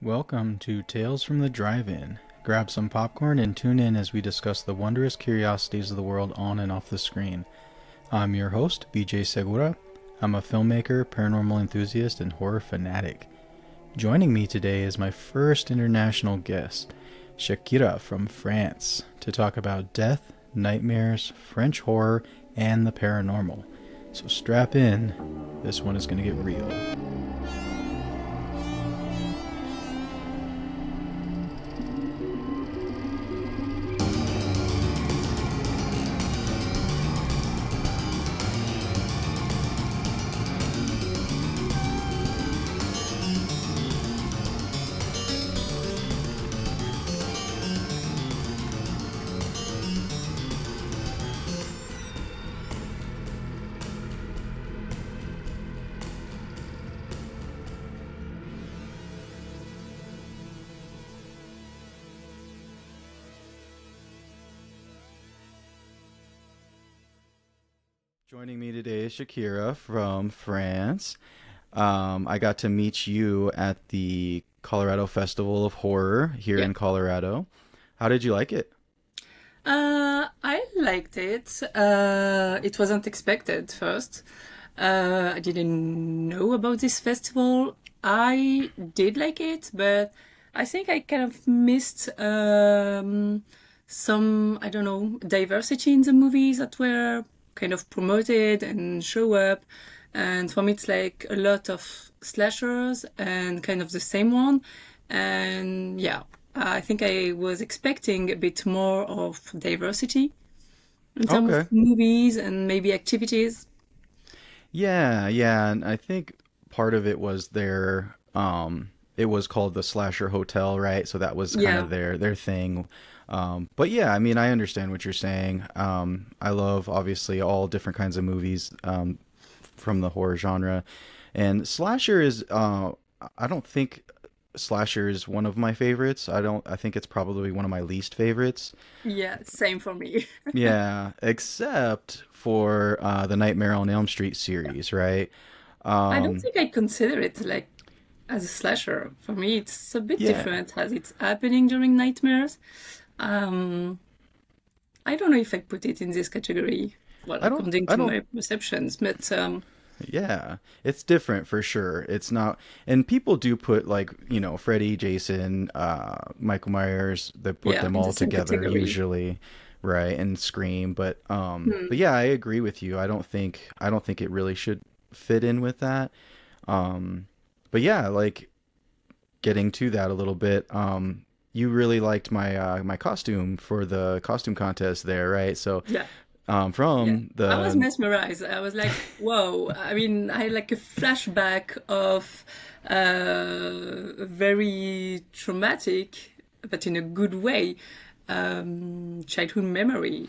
Welcome to Tales from the Drive-In. Grab some popcorn and tune in as we discuss the wondrous curiosities of the world on and off the screen. I'm your host, BJ Segura. I'm a filmmaker, paranormal enthusiast, and horror fanatic. Joining me today is my first international guest, Shakira from France, to talk about death, nightmares, French horror, and the paranormal. So strap in, this one is going to get real. Joining me today is Shakira from France. I got to meet you at the Colorado Festival of Horror here Yeah. in Colorado. How did you like it? I liked it. It wasn't expected first. I didn't know about this festival. I did like it, but I think I kind of missed some, I don't know, diversity in the movies that were kind of promoted and show up. And for me, it's like a lot of slashers and kind of the same one. And yeah, I think I was expecting a bit more of diversity in terms of Okay. movies and maybe activities. Yeah, and I think part of it was it was called the Slasher Hotel, right? So that was kind Yeah. of their thing. But yeah, I mean, I understand what you're saying. I love obviously all different kinds of movies from the horror genre, and slasher is I don't think slasher is one of my favorites. I think it's probably one of my least favorites. Yeah, same for me. Yeah, except for the Nightmare on Elm Street series, right? I don't Um, think I consider it like as a slasher. For me, it's a bit yeah, different as it's happening during nightmares. Um, I don't know if I put it in this category, well, I don't, according I to don't. my perceptions, but Yeah, it's different for sure. It's not, and people do put like Freddy, Jason, Michael Myers. They put yeah, them in the all same together category. usually, right? And Scream, Hmm. but yeah, I agree with you. I don't think it really should fit in with that. But yeah, like getting to that a little bit. You really liked my costume for the costume contest there, right? So, Yeah. Yeah, from I was the mesmerized. I was like, whoa. I mean, I had like a flashback of very traumatic, but in a good way, childhood memory.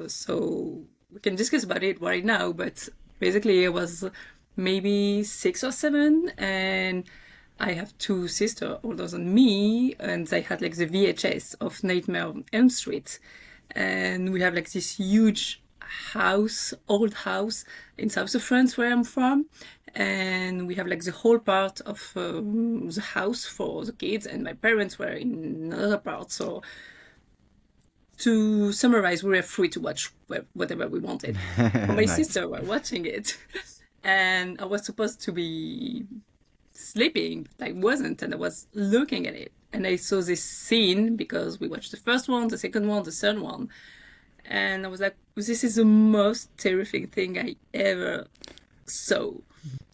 So we can discuss about it right now, but basically, I was maybe 6 or 7, and I have two sisters older than me, and they had like the VHS of Nightmare on Elm Street, and we have like this huge house, old house in south of France where I'm from, and we have like the whole part of the house for the kids, and my parents were in another part. So to summarize, we were free to watch whatever we wanted. But my nice. sister were watching it, and I was supposed to be sleeping, but I wasn't, and I was looking at it. And I saw this scene because we watched the first one, the second one, the third one, and I was like, this is the most terrifying thing I ever saw.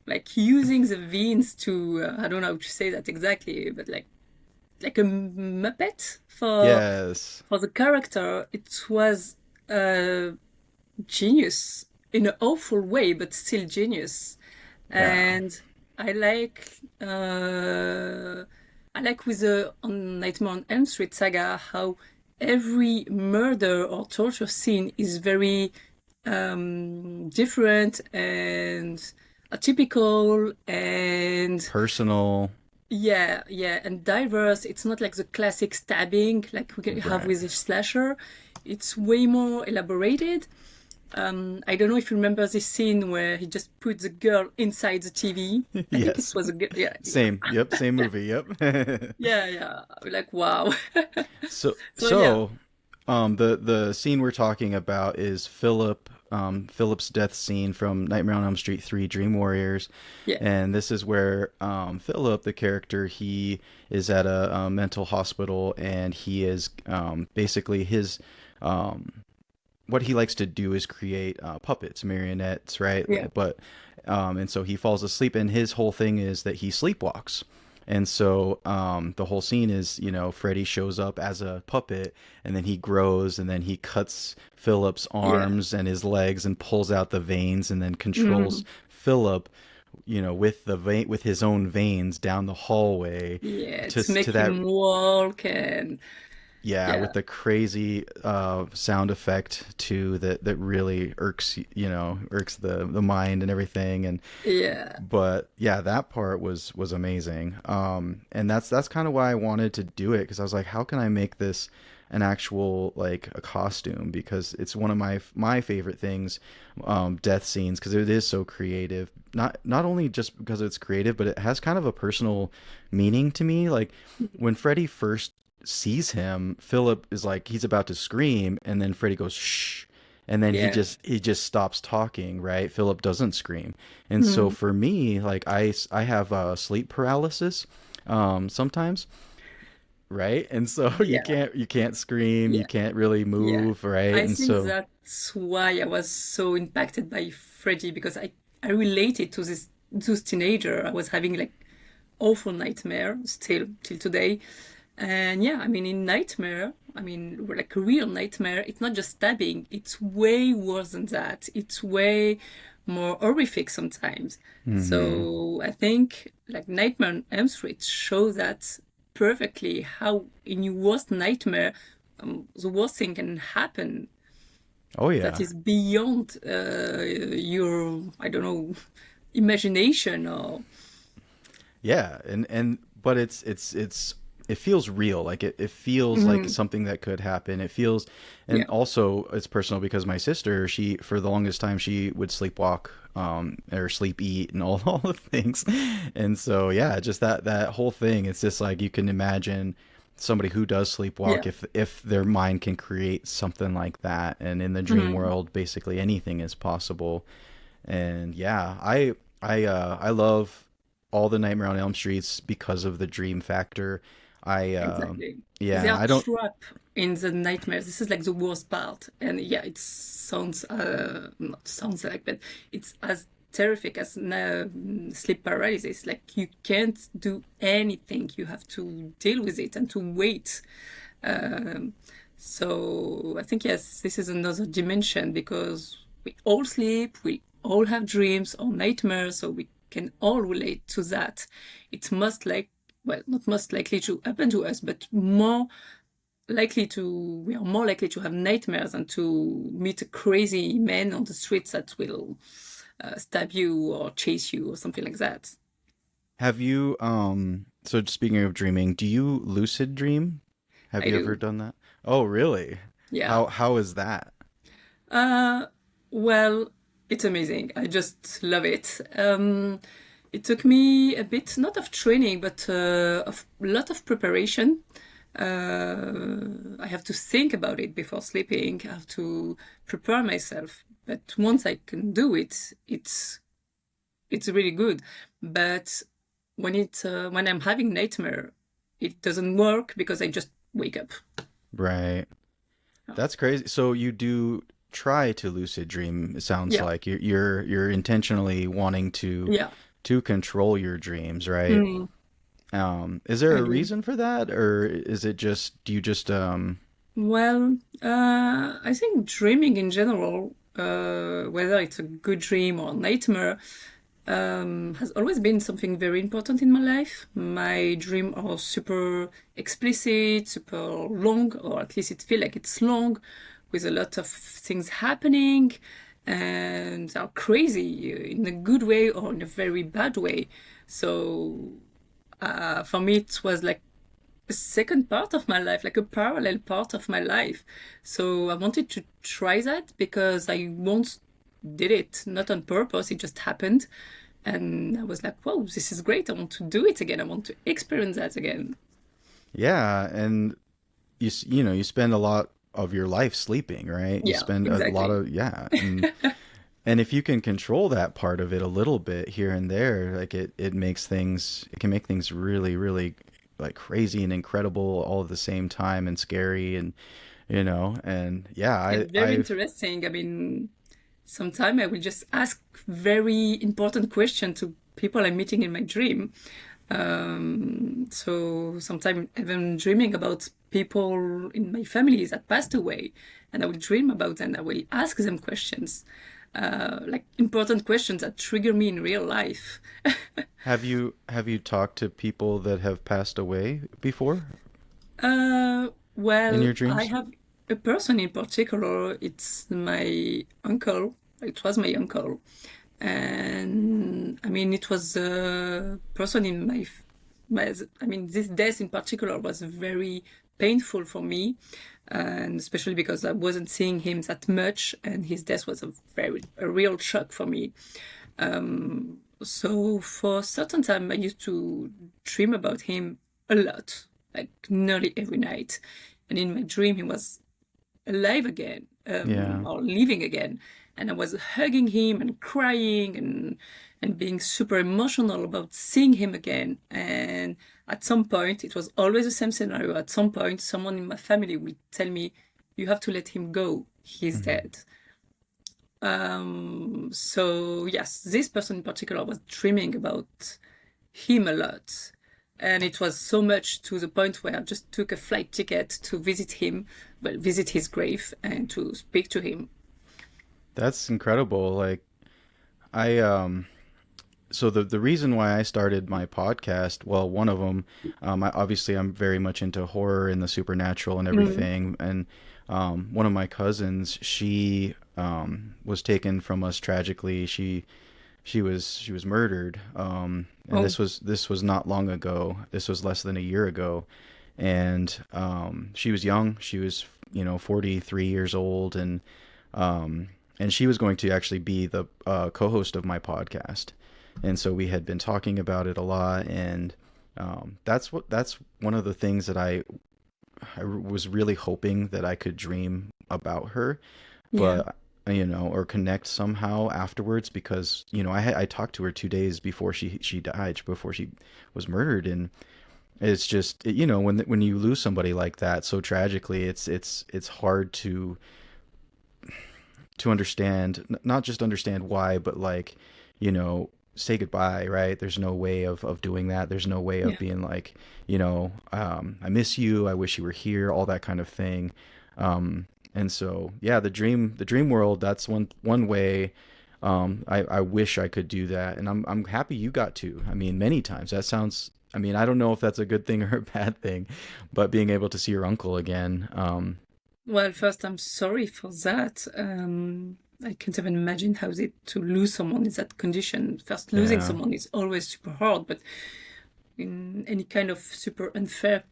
Like using the veins to, I don't know how to say that exactly, but like a Muppet Yes. for the character. It was uh, genius in an awful way, but still genius. Yeah. And I like uh, I like with the on Nightmare on Elm Street saga how every murder or torture scene is very different and atypical and Personal. yeah, and diverse. It's not like the classic stabbing like we can have Right. with a slasher. It's way more elaborated, I don't know if you remember this scene where he just put the girl inside the TV. I think it Yes. was a girl. Yeah, Same. Yep. Same movie. Yep. yeah, yeah. Like wow. So So yeah, so the scene we're talking about is Philip's death scene from Nightmare on Elm Street 3 Dream Warriors. yeah, And this is where Philip, the character, he is at a mental hospital, and he is basically his what he likes to do is create puppets, marionettes, right? yeah. But and so he falls asleep, and his whole thing is that he sleepwalks. And so the whole scene is, Freddy shows up as a puppet, and then he grows, and then he cuts Philip's Yeah. arms and his legs and pulls out the veins, and then controls Mhm. Philip, with the with his own veins down the hallway Yeah, to to make to that. him walk and Yeah, yeah, with the crazy sound effect too that really irks the mind and everything. And yeah, but yeah, that part was amazing. And that's kind of why I wanted to do it, because I was like, how can I make this an actual, like, a costume, because it's one of my favorite things, death scenes, because it is so creative, not only just because it's creative, but it has kind of a personal meaning to me. Like, when Freddy first sees him, Philip is like, he's about to scream, and then Freddy goes shh, and then he yeah. just stops talking, right? Philip doesn't scream. And so Mhm. for me, like, I have sleep paralysis sometimes, right? And so Yeah, you can't scream, you yeah, can't really yeah. move, right? I And think so that's why I was so impacted by Freddy because I related to this teenager. I was having like awful nightmare still till today. And yeah, I mean, in Nightmare, I mean, like a real nightmare, it's not just stabbing, it's way worse than that. It's way more horrific sometimes. mhm. So I think like Nightmare on Elm Street show that perfectly how in your worst nightmare, the worst thing can happen Oh that yeah. is beyond your, I don't know, imagination or. Yeah, and but it's it feels real. Like, it feels like Mhm. something that could happen. It feels, and Yeah. also it's personal because my sister, she, for the longest time, she would sleepwalk, or sleep eat and all the things. And so yeah, just that whole thing, it's just like, you can imagine somebody who does sleepwalk, Yeah. if their mind can create something like that. And in the dream Mhm. world, basically anything is possible. And yeah, I love all the Nightmare on Elm Streets because of the dream factor. I Exactly. They yeah, are I don't. trapped in the nightmares. This is like the worst part. And yeah, it sounds, not sounds like, but it's as terrific as sleep paralysis. Like you can't do anything. You have to deal with it and to wait. Um, so I think, yes, this is another dimension because we all sleep, we all have dreams or nightmares, so we can all relate to that. It's most like, well, not most likely to happen to us, but more likely to, we are more likely to have nightmares and to meet a crazy man on the streets that will stab you or chase you or something like that. Have you so speaking of dreaming, do you lucid dream? Have I you ever do. done that? Oh, really? Yeah. How is that? Uh, well, it's amazing. I just love it. It took me a bit, not of training, but of a lot of preparation. I have to think about it before sleeping. I have to prepare myself. But once I can do it, it's really good. But when I'm having nightmare, it doesn't work because I just wake up. Right. Oh, That's crazy. So you do try to lucid dream, it sounds yeah, like. You're intentionally wanting yeah, to control your dreams, right? mm, Is there I a do. reason for that, or is it just, do you just Well, I think dreaming in general, whether it's a good dream or a nightmare, has always been something very important in my life. My dreams are super explicit, super long, or at least it feels like it's long, with a lot of things happening, and are crazy in a good way or in a very bad way. So for me, it was like a second part of my life, like a parallel part of my life. So I wanted to try that because I once did it, not on purpose, it just happened. And I was like, whoa, this is great. I want to do it again. I want to experience that again. Yeah, and you know, you spend a lot of your life sleeping, right? You Yeah, spend a lot exactly. of, yeah, and if you can control that part of it a little bit here and there, like it makes things, it can make things really, really like crazy and incredible all at the same time and scary and you know, and yeah, And very I've interesting. I mean, sometimes I will just ask very important questions to people I'm meeting in my dream. So sometimes even dreaming about people in my family that passed away, and I will dream about them. I will ask them questions, like important questions that trigger me in real life. have you talked to people that have passed away before in Well, your I dreams? have a person in particular. It's my uncle. It was my uncle. And I mean, it was a person in I mean, this death in particular was very painful for me. And especially because I wasn't seeing him that much. And his death was a real shock for me. So for a certain time, I used to dream about him a lot, like nearly every night. And in my dream, he was alive again, Yeah. or living again. And I was hugging him and crying and being super emotional about seeing him again. And at some point, it was always the same scenario. At some point, someone in my family would tell me, "You have to let him go. He's Hmm. dead." So yes, this person in particular was dreaming about him a lot. And it was so much to the point where I just took a flight ticket to visit him, well, visit his grave and to speak to him. That's incredible. Like I so the reason why I started my podcast, well, one of them, obviously I'm very much into horror and the supernatural and Mm. everything, and one of my cousins, she was taken from us tragically. She was murdered, and Oh, this was not long ago. This was less than a year ago, and she was young. She was 43 years old, um, and she was going to actually be the co-host of my podcast, and so we had been talking about it a lot, and that's one of the things that I was really hoping that I could dream about her, yeah. but or connect somehow afterwards because I talked to her 2 days before she died, before she was murdered, and it's just when you lose somebody like that so tragically, it's hard to understand, not just understand why, but like, say goodbye, right? There's no way of doing that. There's no way of Yeah. being like, I miss you. I wish you were here, all that kind of thing. And so, yeah, the dream world, that's one way. I wish I could do that. And I'm happy you got to. I mean, many times that sounds, I mean, I don't know if that's a good thing or a bad thing, but being able to see your uncle again. Well, first, I'm sorry for that. I can't even imagine how it to lose someone in that condition. First, losing Yeah. someone is always super hard, but in any kind of super unfair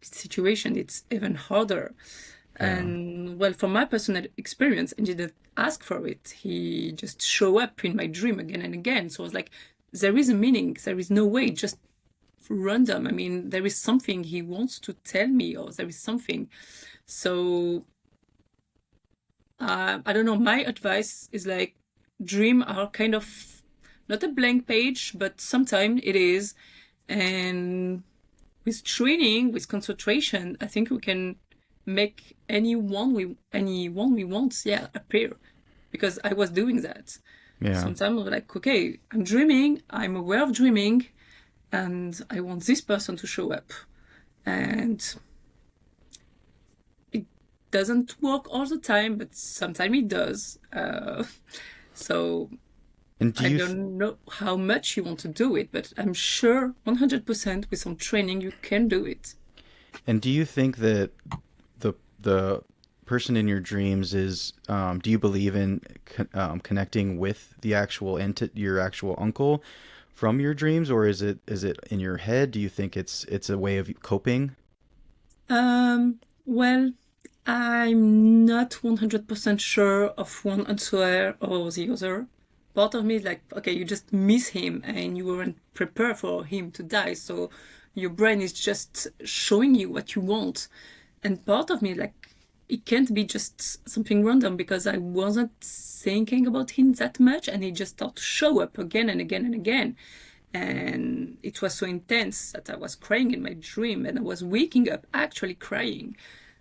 situation, it's even harder. Yeah. And well, from my personal experience, I didn't ask for it. He just show up in my dream again and again. So I was like, there is a meaning. There is no way just random. I mean, there is something he wants to tell me, or there is something. So I don't know. My advice is like, dream are kind of not a blank page, but sometimes it is. And with training, with concentration, I think we can make anyone we want, yeah, appear. Because I was doing that. Yeah. Sometimes I was like, okay, I'm dreaming, I'm aware of dreaming, and I want this person to show up. And it doesn't work all the time, but sometimes it does. So And I don't know how much you want to do it, but I'm sure 100% with some training you can do it. do you think that the person in your dreams is do you believe in connecting with the actual your actual uncle from your dreams, or is it in your head? Do you think it's a way of coping? Well, I'm not 100% sure of one answer or the other. Part of me is like, okay, you just miss him and you weren't prepared for him to die, so your brain is just showing you what you want. And part of me, like, it can't be just something random because I wasn't thinking about him that much and he just started to show up again and again and again. And it was so intense that I was crying in my dream and I was waking up actually crying.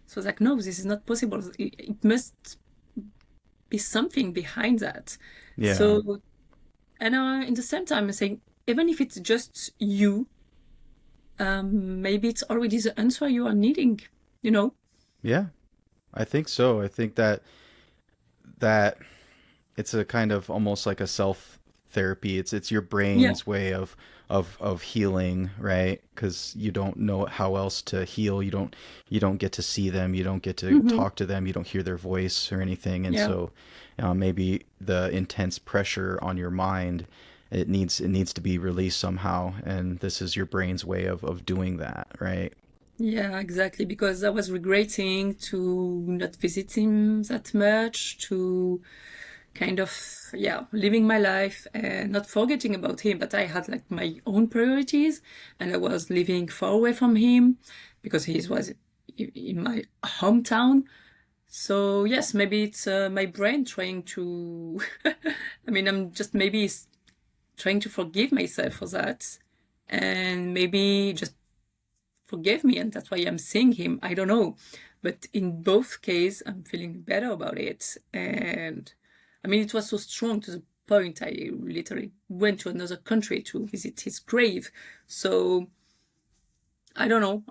So I was like, no, this is not possible. It must be something behind that. Yeah. So, and in the same time, I'm saying, even if it's just you, maybe it's already the answer you are needing, you know? Yeah. I think so. I think that it's a kind of almost like a self therapy. It's your Yeah. brain's way of healing, right? Because you don't know how else to heal. You don't get to see them. You don't get to Hmm. talk to them. You don't hear their voice or anything. And Yeah. so maybe the intense pressure on your mind, it needs to be released somehow. And this is your brain's way of doing that, right? Yeah, exactly. Because I was regretting to not visit him that much, to kind of, yeah, living my life and not forgetting about him. But I had like my own priorities and I was living far away from him because he was in my hometown. So, yes, maybe it's my brain trying to, I mean, I'm just maybe trying to forgive myself for that. And maybe just forgive me, and that's why I'm seeing him. I don't know. But in both cases, I'm feeling better about it. And I mean, it was so strong to the point I literally went to another country to visit his grave. So I don't know.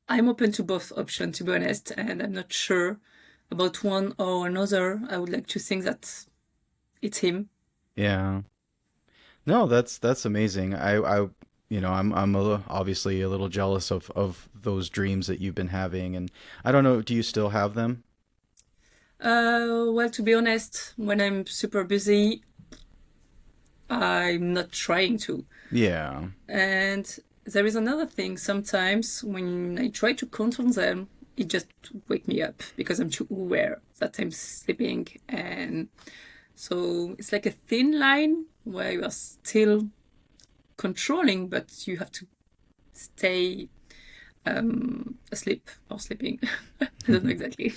I'm open to both options, to be honest, and I'm not sure about one or another. I would like to think that it's him. Yeah. No, that's amazing. Obviously a little jealous of those dreams that you've been having, and I don't know, do you still have them? Well, to be honest, when I'm super busy, I'm not trying to. Yeah. And there is another thing. Sometimes when I try to control them, it just wake me up because I'm too aware that I'm sleeping. And so it's like a thin line where you are still controlling, but you have to stay asleep or sleeping. I don't know exactly.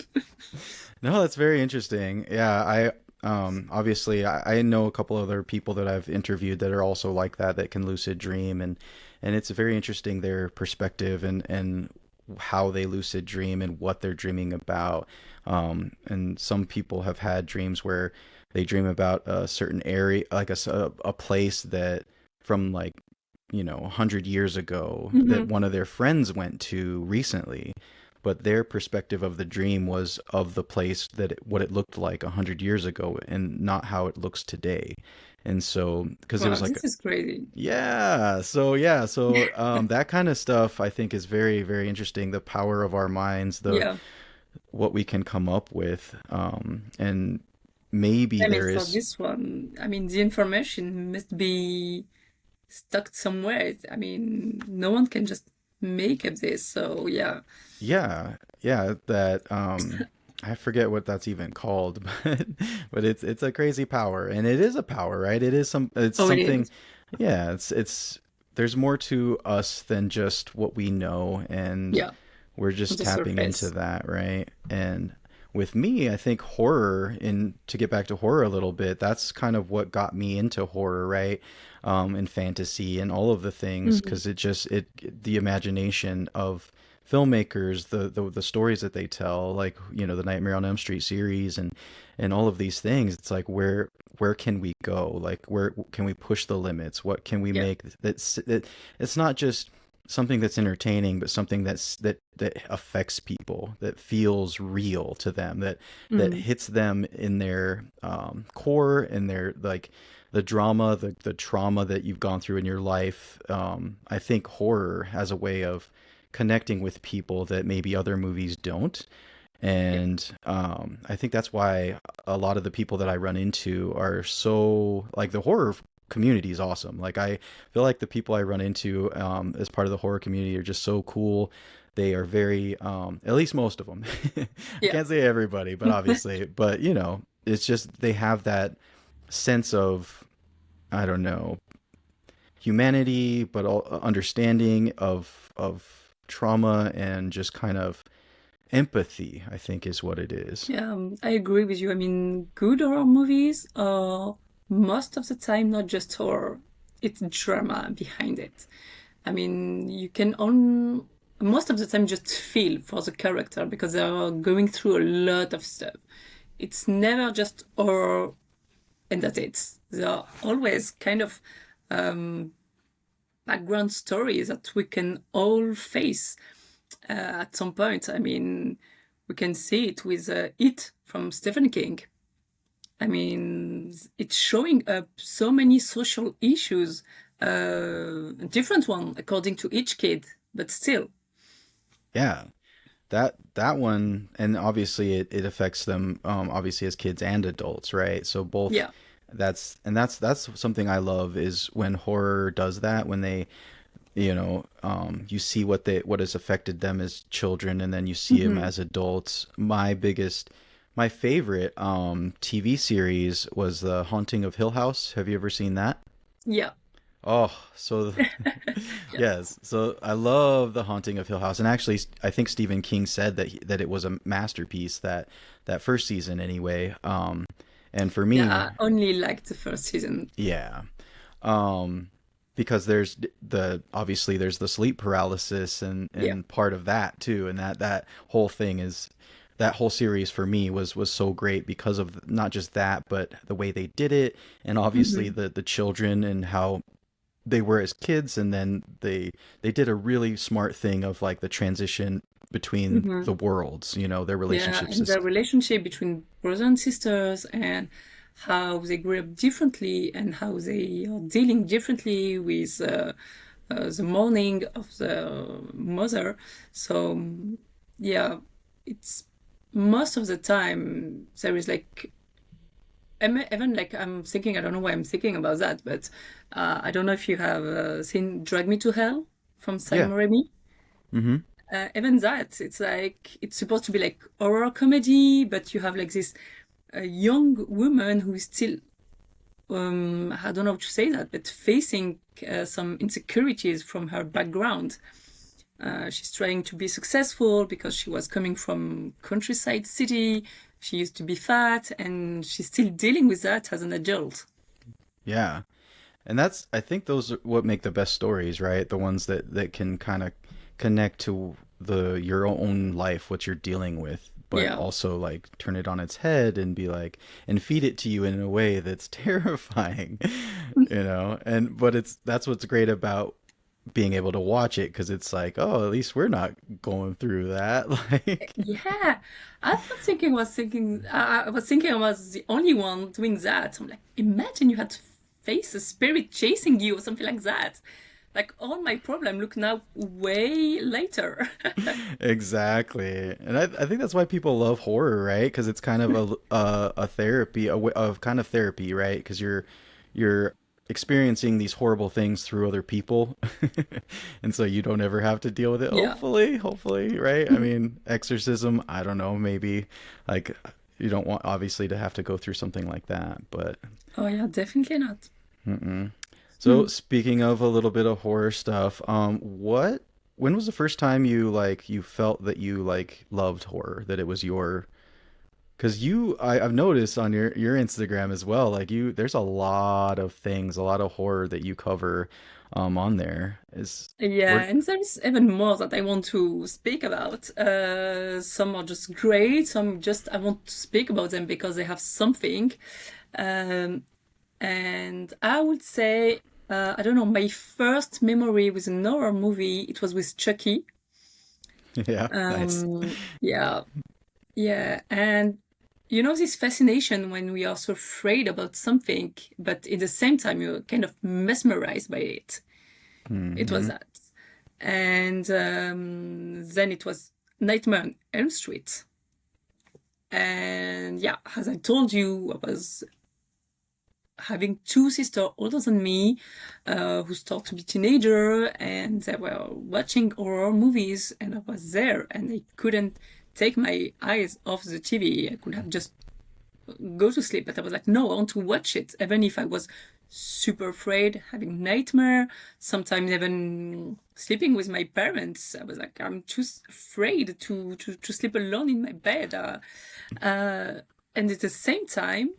No, that's very interesting. Yeah, obviously I know a couple other people that I've interviewed that are also like that can lucid dream, and it's very interesting their perspective and how they lucid dream and what they're dreaming about. And some people have had dreams where they dream about a certain area, like a place that from like 100 years ago that Hmm. one of their friends went to recently, but their perspective of the dream was of the place what it looked like 100 years ago and not how it looks today. And so because it Wow, was like, this is crazy. yeah, so that kind of stuff I think is very, very interesting, the power of our minds, the Yeah. what we can come up with, and maybe I mean, there for is. this one, I mean, the information must be stuck somewhere. I mean, no one can just make up this. So yeah. Yeah, yeah, that I forget what that's even called, but it's a crazy power, and it is a power, right? It's Oh, it something. is. Yeah, it's there's more to us than just what we know, and Yeah, we're on just the tapping into surface. that, right? And with me, I think horror, in to get back to horror a little bit, that's kind of what got me into horror, right? And fantasy and all of the things, Hmm. because it the imagination of filmmakers, the stories that they tell, like the Nightmare on Elm Street series and all of these things. It's like where can we go? Like where can we push the limits? What can we Yeah. make that it's not just something that's entertaining, but something that affects people, that feels real to them, that Mm. hits them in their core, in their like the drama, the trauma that you've gone through in your life. I think horror has a way of connecting with people that maybe other movies don't. Yeah. And I think that's why a lot of the people that I run into are so like the horror community is awesome. Like I feel like the people I run into as part of the horror community are just so cool. They are very, at least most of them. I Yeah. can't say everybody, but obviously, but you know, it's just they have that sense of, I don't know, humanity, but understanding of trauma and just kind of empathy, I think is what it is. Yeah, I agree with you. I mean, good horror movies are most of the time not just horror, it's drama behind it. I mean, you can on most of the time just feel for the character because they are going through a lot of stuff. It's never just horror and that's it. There are always kind of background stories that we can all face at some point. I mean, we can see it with It from Stephen King. I mean, it's showing up so many social issues, different one according to each kid, but still. Yeah. That one, and obviously it affects them obviously as kids and adults, right? So both, Yeah. that's something I love is when horror does that, when they, you know, you see what has affected them as children, and then you see them Hmm. as adults. My favorite TV series was The Haunting of Hill House. Have you ever seen that? Yeah. Oh, so Yeah. yes. So I love The Haunting of Hill House, and actually, I think Stephen King said that it was a masterpiece, that first season anyway. And for Yeah. me, I only liked the first season. yeah, um, because there's obviously there's the sleep paralysis Yeah. and part of that too, and that whole thing is that whole series for me was so great because of not just that, but the way they did it, and obviously Hmm. the children and how they were as kids, and then they did a really smart thing of like the transition between Hmm. the worlds, you know, their Yeah. relationships And is the relationship between brothers and sisters and how they grew up differently and how they are dealing differently with the mourning of the mother. So, yeah, it's most of the time there is like even like I'm thinking I don't know why I'm thinking about that, but I don't know if you have seen Drag Me to Hell from Sam yeah. Raimi. Mm-hmm. Even that, it's like it's supposed to be like horror comedy, but you have like this young woman who is still I don't know how to say that, but facing some insecurities from her background. She's trying to be successful because she was coming from countryside city. She used to be fat, and she's still dealing with that as an adult. Yeah. And that's, I think those are what make the best stories, right? The ones that can kind of connect to the your own life, what you're dealing with, but Yeah, also like turn it on its head and be like and feed it to you in a way that's terrifying, you know? And but it's that's what's great about being able to watch it, because it's like, oh, at least we're not going through that. Like, yeah. I was thinking I was the only one doing that. I'm like, imagine you had to face a spirit chasing you or something like that. Like all my problem look now way later. exactly. And I think that's why people love horror, right? Because it's kind of a therapy, of kind of therapy, right? Because you're experiencing these horrible things through other people, and so you don't ever have to deal with it. Yeah. Hopefully, right? I mean, exorcism, I don't know, maybe like you don't want obviously to have to go through something like that, but Oh yeah, definitely not. mm-mm. So Hmm. speaking of a little bit of horror stuff, when was the first time you felt that you like loved horror, that it was your, because I've noticed on your Instagram as well, like there's a lot of things, a lot of horror that you cover on there. Is Yeah, where and there's even more that I want to speak about. Some are just great, some just I want to speak about them because they have something. Um, and I would say, I don't know, my first memory with an horror movie, it was with Chucky. yeah, nice. Yeah, yeah, and you know this fascination when we are so afraid about something, but at the same time you're kind of mesmerized by it. It was Hmm. that. And then it was Nightmare on Elm Street. And yeah, as I told you, I was having two sisters older than me, who start to be teenager, and they were watching horror movies, and I was there, and I couldn't take my eyes off the TV. I could have just go to sleep, but I was like, no, I want to watch it, even if I was super afraid, having nightmare, sometimes even sleeping with my parents. I was like, I'm too afraid to sleep alone in my bed. And at the same time,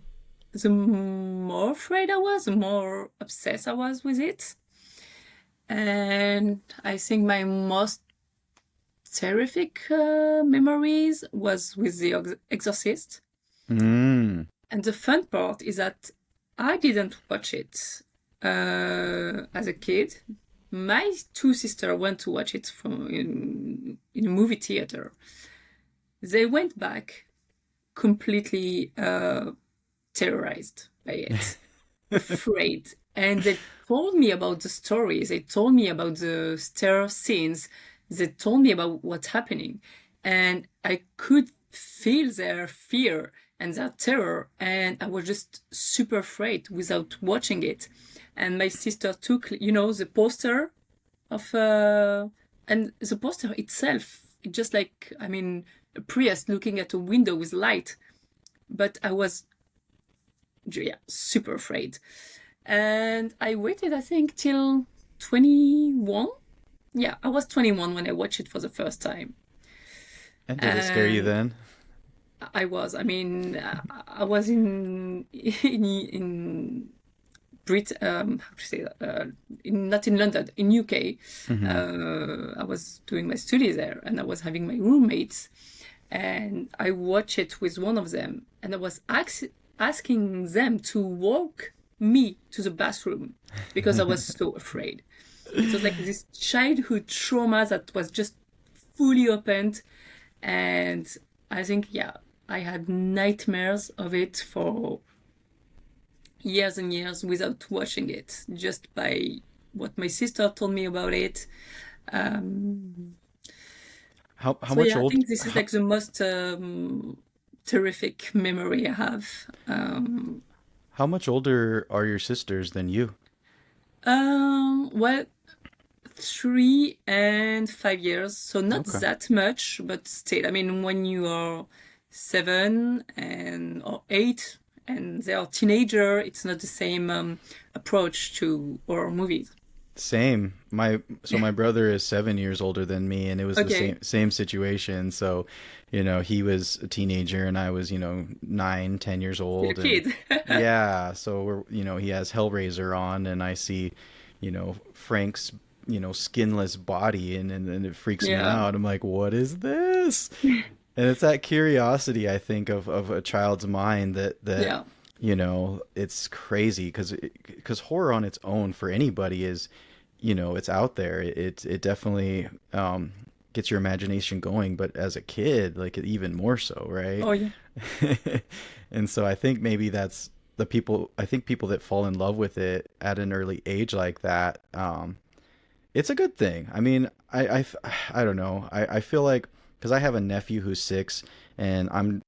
the more afraid I was, the more obsessed I was with it. And I think my most terrific memories was with The Exorcist. Mm. And the fun part is that I didn't watch it as a kid. My two sisters went to watch it in a movie theater. They went back completely terrorized by it, afraid. And they told me about the stories. They told me about the terror scenes. They told me about what's happening. And I could feel their fear and their terror, and I was just super afraid without watching it. And my sister took, the poster of, and the poster itself, just like, a priest looking at a window with light. But I was, super afraid. And I waited, I think, till 21. Yeah, I was 21 when I watched it for the first time. And did it scare you then? I was. I was in Brit. How to say that? Not in London, in UK. Mm-hmm. I was doing my studies there, and I was having my roommates, and I watched it with one of them, and I was asking them to walk me to the bathroom because I was so afraid. It was like this childhood trauma that was just fully opened, and I think, I had nightmares of it for years and years without watching it, just by what my sister told me about it. How So much I old? think this is like the most terrific memory I have. How much older are your sisters than you? Well, 3 and 5 years, so not Okay. that much, but still, when you are 7 or 8 and they are teenager, it's not the same approach to horror movies. Same. My brother is 7 years older than me, and it was the Okay, same situation. So, he was a teenager, and I was, 9, 10 years still a old, and kid. yeah. So he has Hellraiser on, and I see, Frank's, skinless body, and it freaks me Yeah, out. I'm like, what is this? And it's that curiosity, I think, of a child's mind that yeah. it's crazy because horror on its own for anybody is, it's out there. It definitely gets your imagination going, but as a kid, like even more so, right? Oh, yeah. And so I think maybe that's the people. I think people that fall in love with it at an early age like that, it's a good thing. I don't know. I feel like because I have a nephew who's 6, and I'm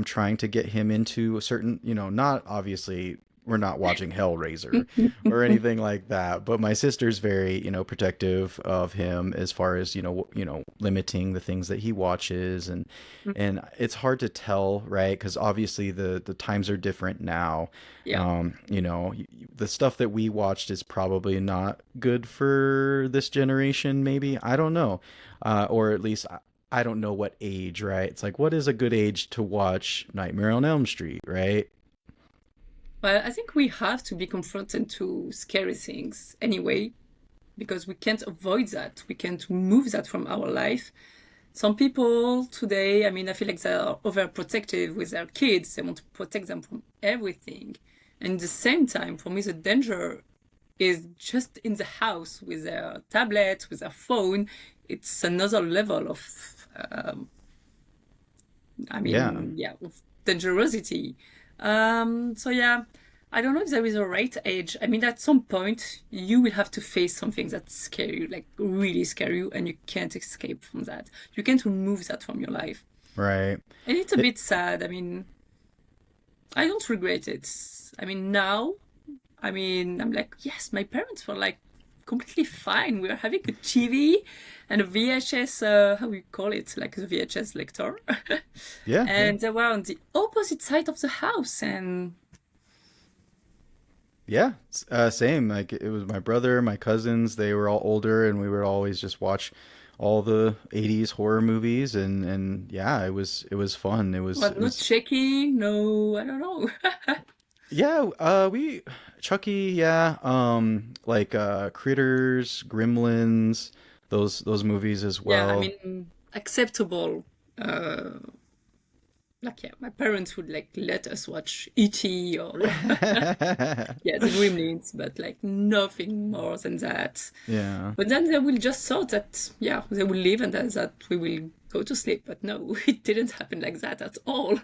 trying to get him into a certain, not obviously we're not watching Hellraiser or anything like that, but my sister's very, protective of him as far as, limiting the things that he watches, and it's hard to tell, right? Because obviously the times are different now. Yeah. The stuff that we watched is probably not good for this generation, maybe. I don't know. Or at least I don't know what age, right? It's like, what is a good age to watch Nightmare on Elm Street, right? Well, I think we have to be confronted to scary things anyway, because we can't avoid that. We can't remove that from our life. Some people today, I feel like they're overprotective with their kids. They want to protect them from everything. And at the same time, for me, the danger is just in the house with their tablet, with their phone. It's another level of, um, Yeah. of dangerosity. So yeah, I don't know if there is a right age. At some point, you will have to face something that scare you, like really scare you, and you can't escape from that. You can't remove that from your life. Right. And it's a It, bit sad. I don't regret it. Now I mean, I'm like, yes, my parents were like completely fine. We were having a TV and a VHS, how we call it, like the VHS lector. Yeah, yeah. And they were on the opposite side of the house. And Yeah, same. Like it was my brother, my cousins, they were all older and we would always just watch all the 80s horror movies and yeah, it was fun. It was was it not was checking, no, I don't know. yeah, we Chucky, yeah, like Critters, Gremlins, those movies as Yeah, I well. mean, acceptable. Uh, like, yeah, my parents would like let us watch E.T. or yeah, the Gremlins, but like nothing more than that. Yeah. But then they will just thought that, yeah, they will leave and then that we will go to sleep. But no, it didn't happen like that at all.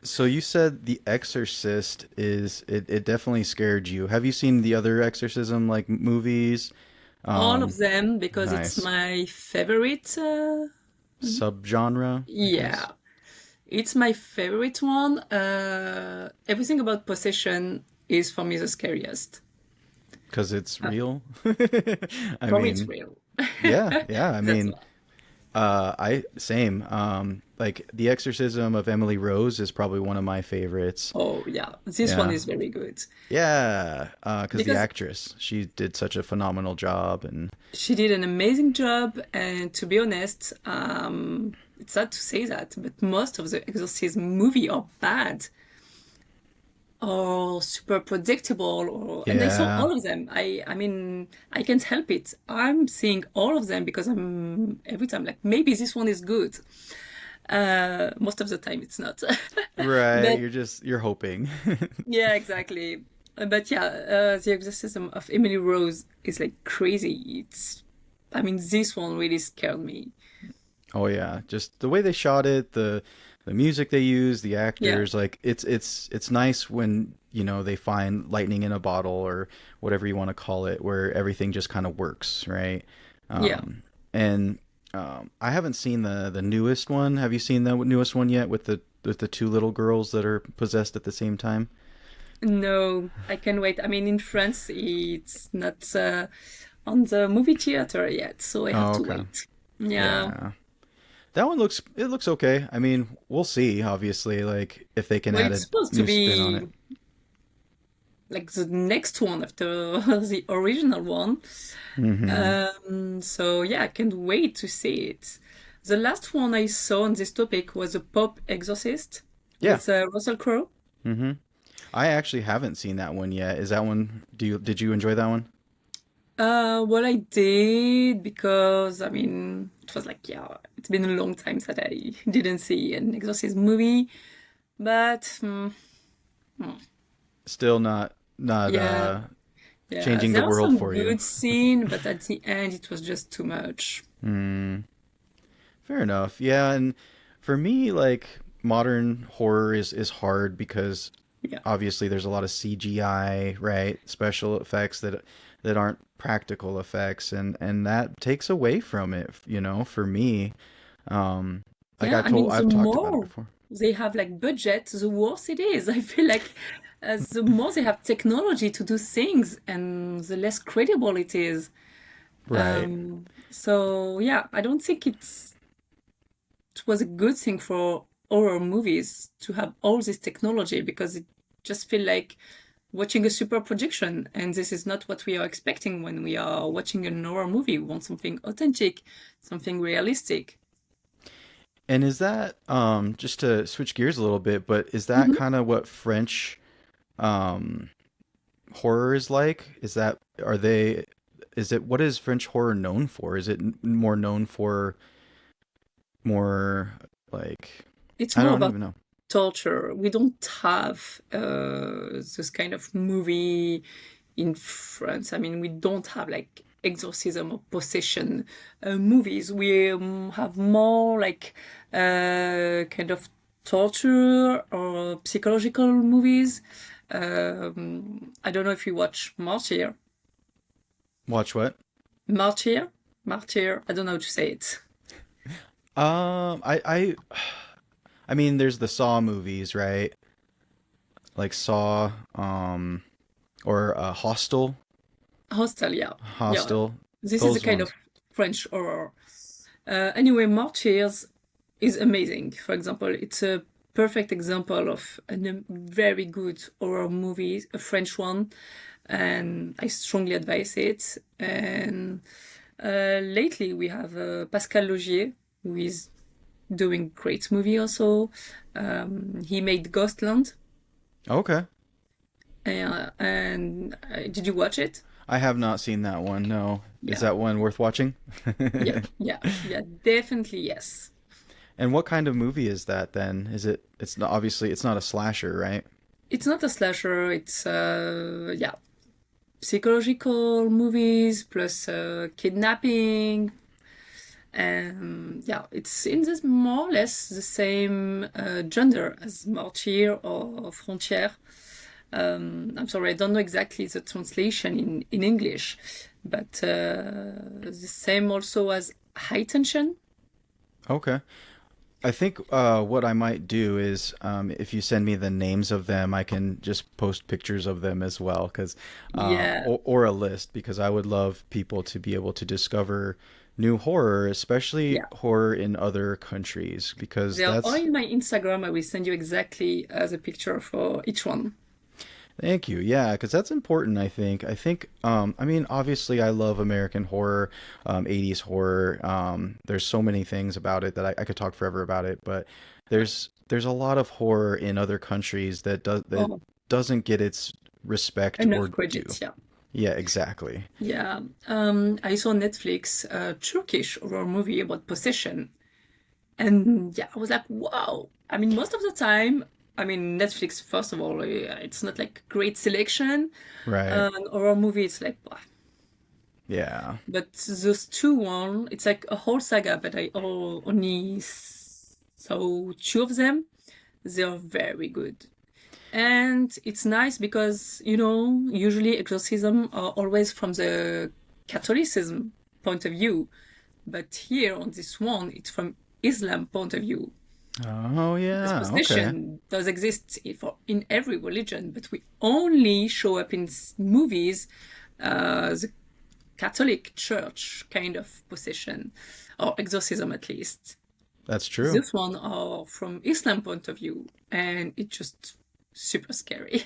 So you said The Exorcist it definitely scared you. Have you seen the other exorcism like movies? All of Um, them because it's nice. my favorite. Subgenre, I Yeah, guess, it's my favorite one. Everything about possession is for me the scariest. because it's Uh, real. I for me, it's mean, real. yeah, yeah. I That's mean, why. I same. Like The Exorcism of Emily Rose is probably one of my favorites. Oh, yeah, this one Yeah, is very good yeah. Because the because actress, she did such a phenomenal job, and she did an amazing job. And to be honest, it's sad to say that, but most of the Exorcism movie are bad or super predictable. Or and I saw yeah. all of them. I mean, I can't help it. I'm seeing all of them because I'm every time like maybe this one is good. Most of the time it's not. Right, But you're hoping. yeah, exactly. But yeah, the exorcism of Emily Rose is like crazy. I mean, this one really scared me. Oh yeah, just the way they shot it, the music they use, the Yeah, actors, like it's nice when, they find lightning in a bottle or whatever you want to call it, where everything just kind of works, right? yeah. And I haven't seen the newest one. Have you seen the newest one yet with the two little girls that are possessed at the same time? No, I can wait. I mean, in France, it's not on the movie theater yet, so I have Oh, to okay. wait. Yeah. Yeah. That one looks okay. I mean, we'll see, obviously, like if they can Well, add it's a supposed to new spin on be it. like the next one after the original one. Hmm. So yeah, I can't wait to see it. The last one I saw on this topic was a Pop Exorcist Yeah. with Russell Crowe. Hmm. I actually haven't seen that one yet. Is that one? Did you enjoy that one? Well, I did because I mean it was like yeah, it's been a long time that I didn't see an Exorcist movie, but Still not yeah, yeah, changing the there are world some for you. good scenes, but at the end it was just too much. Hmm. Fair enough. Yeah, and for me, like modern horror is hard because Yeah, obviously there's a lot of CGI, right? Special effects that aren't practical effects, and that takes away from it, for me. Um, like yeah. I mean, the I've talked about it more before. they have like budget, the worse it is. I feel like the more they have technology to do things, and the less credible it is. Right. So yeah, I don't think it was a good thing for horror movies to have all this technology because it just feel like watching a super projection, and this is not what we are expecting when we are watching a horror movie. We want something authentic, something realistic. And is that just to switch gears a little bit, but is that Mhm. kind of what French um horror is like? Are they is it what is French horror known for? Is it more known for more like It's I more don't about even know. torture. We don't have this kind of movie in France. I mean, we don't have like exorcism or possession movies. We have more like kind of torture or psychological movies. I don't know if you watch Martyr. Watch what? Martyr? Martyr. I don't know how to say it. I mean there's the Saw movies, right? Like Saw, or Hostel. Hostel, yeah. Yeah. Hostel. This is a Those kind of ones. French horror. Anyway, Martyrs is amazing. For example, it's a perfect example of a very good horror movie, a French one, and I strongly advise it. And lately we have Pascal Laugier, who is doing great movie also. He made Ghostland, Okay. and did you watch it? I have not seen that one. No. Is Yeah, that one worth watching? yeah, yeah, yeah, definitely yes. And what kind of movie is that then? Is it? It's not, obviously it's not a slasher, right? It's not a slasher. It's yeah, psychological movies plus kidnapping, and yeah, it's in this more or less the same genre as Martyr or Frontière. I'm sorry, I don't know exactly the translation in English, but the same also as High Tension. Okay. I think what I might do is if you send me the names of them, I can just post pictures of them as well, because Yeah, or a list, because I would love people to be able to discover new horror, especially yeah. horror in other countries, because They are all that's in my Instagram. I will send you exactly the picture for each one. thank you. Yeah, because that's important, I think. I mean, obviously, I love American horror, 80s horror. There's so many things about it that I could talk forever about it, but there's a lot of horror in other countries that Oh, doesn't get its respect enough or due. credits, yeah. Yeah, exactly. Yeah, I saw Netflix a Turkish horror movie about possession, and yeah, I was like, wow. I mean, most of the time, I mean, Netflix, first of all, it's not like great selection. Right. Horror movie, it's like, bah. Yeah. But those two one, it's like a whole saga, but only saw two of them. They are very good. And it's nice because, usually exorcism are always from the Catholicism point of view. But here on this one, it's from Islam point of view. Oh, Because yeah. Okay. possession does exist in every religion, but we only show up in movies the Catholic Church kind of possession, or exorcism at least. That's true. This one are from Islam point of view, and it's just super scary.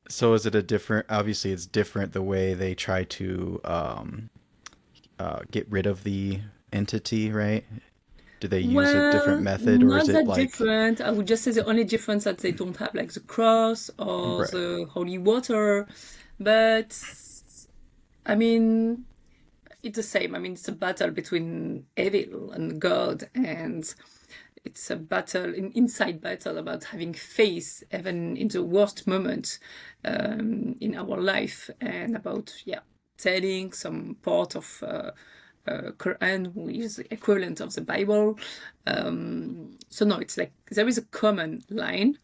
So is it a different, obviously it's different the way they try to get rid of the entity, right? Do they use a different Well, method, or is not it that like different. I would just say the only difference that they don't have like the cross or right? the holy water, but I mean, it's the same. I mean, it's a battle between evil and God, and it's a battle, an inside battle about having faith even in the worst moment in our life, and about telling some part of Quran, which is the equivalent of the Bible. So no, it's like there is a common line,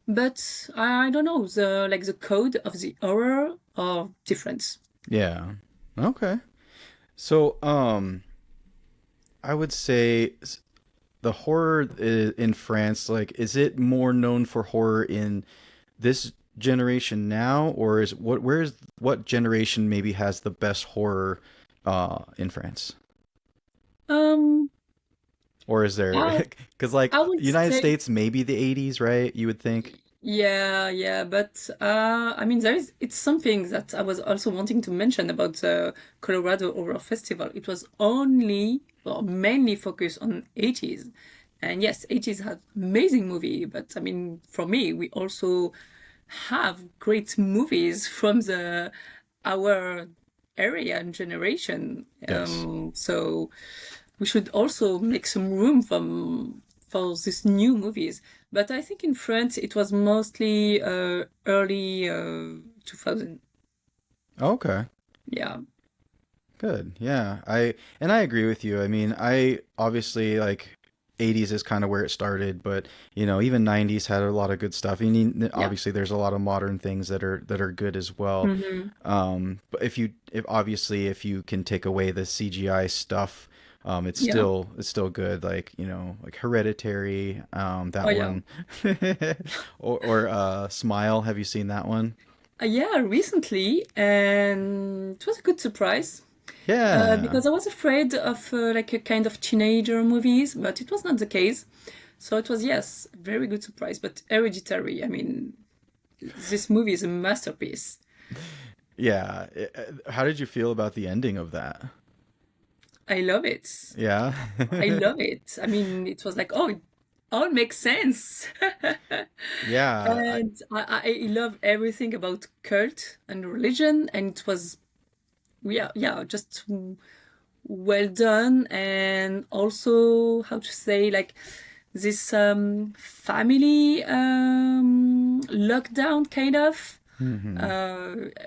but I don't know, the code of the horror are different. Yeah. Okay. So I would say the horror in France, like, is it more known for horror in this generation now, or is what generation maybe has the best horror in France? Um, Or is there, I because like I would United say States, maybe the 80s, right? You would think. yeah, yeah, but I mean, it's something that I was also wanting to mention about the Colorado Horror Festival. It was only, or mainly focused on 80s. And yes, 80s had amazing movie, but I mean, for me, we also have great movies from the our area and generation. Yes. So we should also make some room for these new movies. But I think in France it was mostly early 2000. Okay. Yeah, Good. Yeah. I agree with you. I mean, I obviously like 80s is kind of where it started, but even 90s had a lot of good stuff. yeah. Obviously there's a lot of modern things that are good as well. Hmm. But if you can take away the CGI stuff, Yeah. it's still good. Like, like Hereditary, Oh that yeah. one, or Smile. Have you seen that one? Yeah, recently, and it was a good surprise. Yeah. Because I was afraid of like a kind of teenager movies, but it was not the case. So it was, yes, a very good surprise. But Hereditary, I mean, this movie is a masterpiece. Yeah. How did you feel about the ending of that? I love it. Yeah. I love it. I mean, it was like, oh, it all makes sense. Yeah, And I love everything about cult and religion, and it was, yeah, just well done. And also, how to say, like this family lockdown kind of. hmm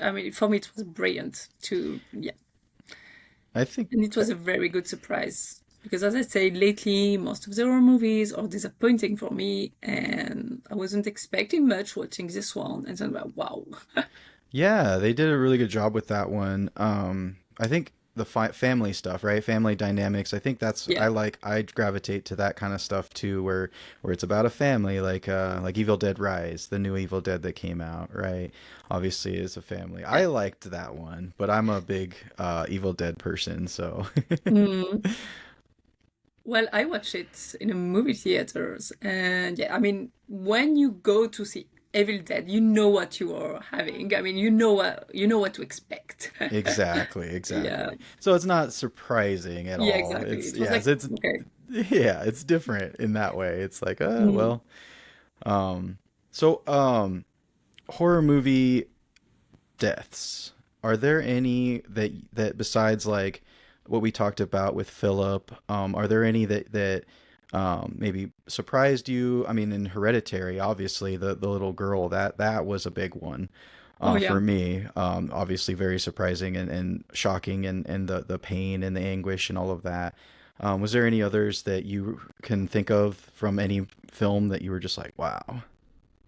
I mean, for me, it was brilliant to, yeah. I think And it was a very good surprise because, as I say, lately most of the horror movies are disappointing for me, and I wasn't expecting much watching this one, and then wow. yeah, they did a really good job with that one. I think the family stuff, right? Family dynamics. I think that's Yeah. I gravitate to that kind of stuff too, where it's about a family, like Evil Dead Rise, the new Evil Dead that came out, right? Obviously, is a family. Yeah. I liked that one, but I'm a big Evil Dead person, so Mm. Well, I watched it in a movie theaters, and yeah, I mean, when you go to see Evil Dead, you know what you are having. I mean, you know what to expect. exactly, Yeah. exactly. So it's not surprising at Yeah, all. exactly. It's It was yes, like, it's okay. yeah, it's different in that way. It's like, Mm. well, um, so horror movie deaths. Are there any that besides like what we talked about with Philip? Are there any that maybe surprised you? I mean, in Hereditary, obviously the little girl that was a big one. Oh yeah. For me, obviously very surprising and shocking, and the pain and the anguish and all of that. Was there any others that you can think of from any film that you were just like, wow?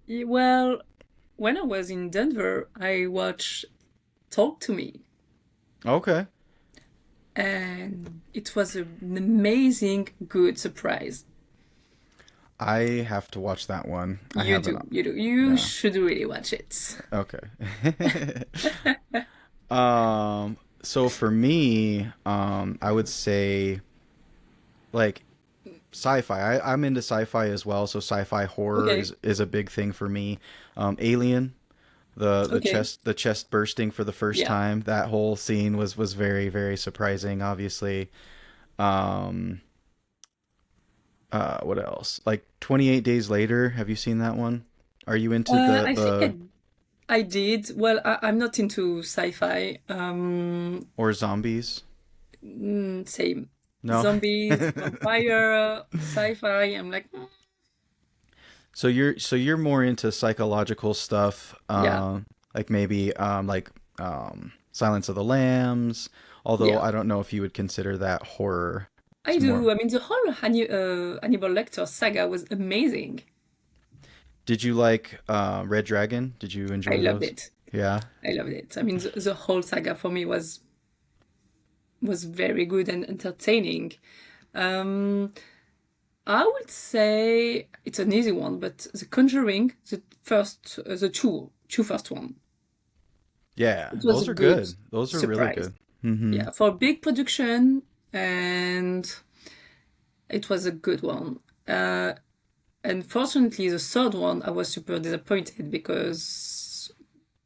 Well, when I was in Denver, I watched Talk to Me, Okay. and it was an amazing, good surprise. I have to watch that one. I You haven't. do, you do. You Yeah. should really watch it. Okay. So for me, I would say like sci-fi. I'm into sci-fi as well, so sci-fi horror Okay, is a big thing for me. Alien, okay, the chest bursting for the first yeah. time. That whole scene was very very surprising. Obviously, um, what else? Like 28 Days Later. Have you seen that one? Are you into I think the I did. Well, I'm not into sci-fi. or zombies? Same. No. Zombies, vampire, sci-fi. I'm like, So you're more into psychological stuff, yeah, like maybe Silence of the Lambs. Although yeah. I don't know if you would consider that horror. I It's more. do. I mean, the whole Hannibal Lecter saga was amazing. Did you like Red Dragon? Did you I enjoy loved those? it. Yeah. I loved it. I mean, the whole saga for me was very good and entertaining. Um, I would say it's an easy one, but The Conjuring, the two first one, Yeah, it was a those are good good. Those are really surprise. good. Mm-hmm. Yeah, for big production, and it was a good one. Uh, Unfortunately, the third one, I was super disappointed because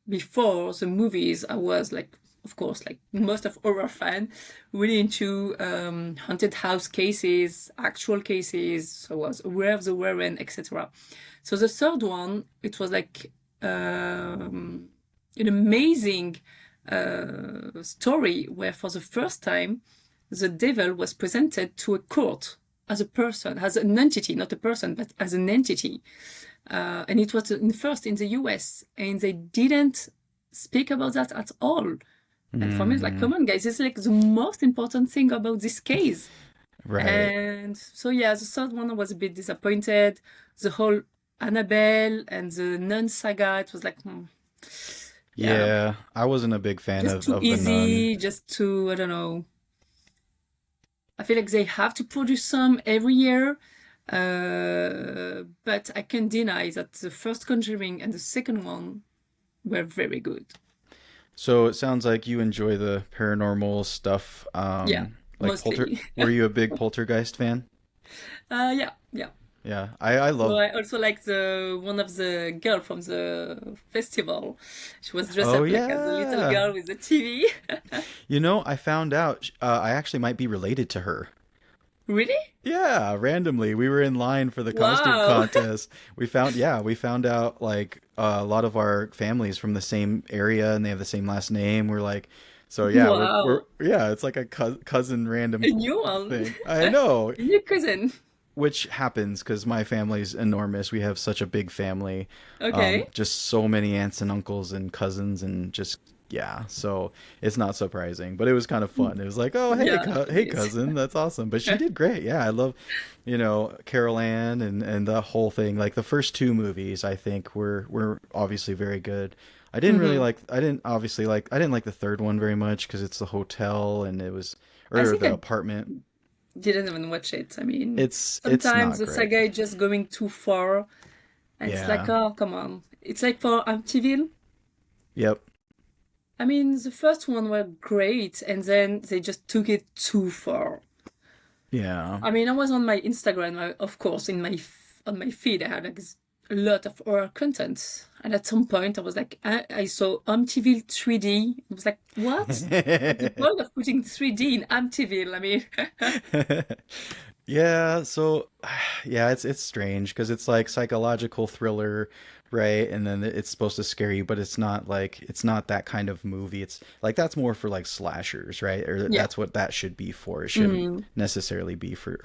before the movies, I was like, of course, like most of horror fan, really into haunted house cases, actual cases. So I was aware of the Warren, etc. So the third one, it was like an amazing story where, for the first time, the devil was presented to a court as a person, as an entity, not a person, but as an entity. And it was first in the US, and they didn't speak about that at all. And for me, it's like, Mm-hmm. come on, guys, it's like the most important thing about this case. Right. And so, yeah, the third one I was a bit disappointed. The whole Annabelle and the Nun saga, it was like, yeah, Yeah, I wasn't a big fan just too of the Nun. easy, just too, I don't know. I feel like they have to produce some every year. But I can deny that the first Conjuring and the second one, were very good. So it sounds like you enjoy the paranormal stuff. Yeah, Like mostly. were you a big Poltergeist fan? Yeah, yeah. Yeah, I So love. I also like the one of the girl from the festival. She was dressed Oh up like as a little yeah. girl with the TV. You know, I found out I actually might be related to her. Really? Yeah, randomly. We were in line for the costume Wow. contest. We found out like a lot of our families from the same area and they have the same last name. We're like, so yeah, we're Wow. yeah, it's like a cousin random A new one. thing. I know, A new cousin. which happens because my family's enormous. We have such a big family, Okay. just so many aunts and uncles and cousins, and just yeah. So it's not surprising, but it was kind of fun. It was like, oh hey, Yeah, it hey is. cousin, that's awesome. But she did great. Yeah, I love, Carol Ann and the whole thing. Like the first two movies, I think were obviously very good. Hmm. I didn't obviously like I didn't like the third one very much because it's the hotel and it was I or think the I apartment. didn't even watch it. I mean, It's sometimes not the great. saga is just going too far, and it's like, Yeah. oh, come on. It's like for Amityville. Yep. I mean, the first one were great, and then they just took it too far. Yeah. I mean, I was on my Instagram, of course, on my feed, I had like a lot of horror content, and at some point, I was like, I saw Amityville 3D. I was like, what? What's the point of putting 3D in Amityville? I mean, Yeah, so yeah, it's strange because it's like psychological thriller, right? And then it's supposed to scare you, but it's not that kind of movie. It's like that's more for like slashers, right? Or yeah. that's what that should be for. It shouldn't Mm. necessarily be for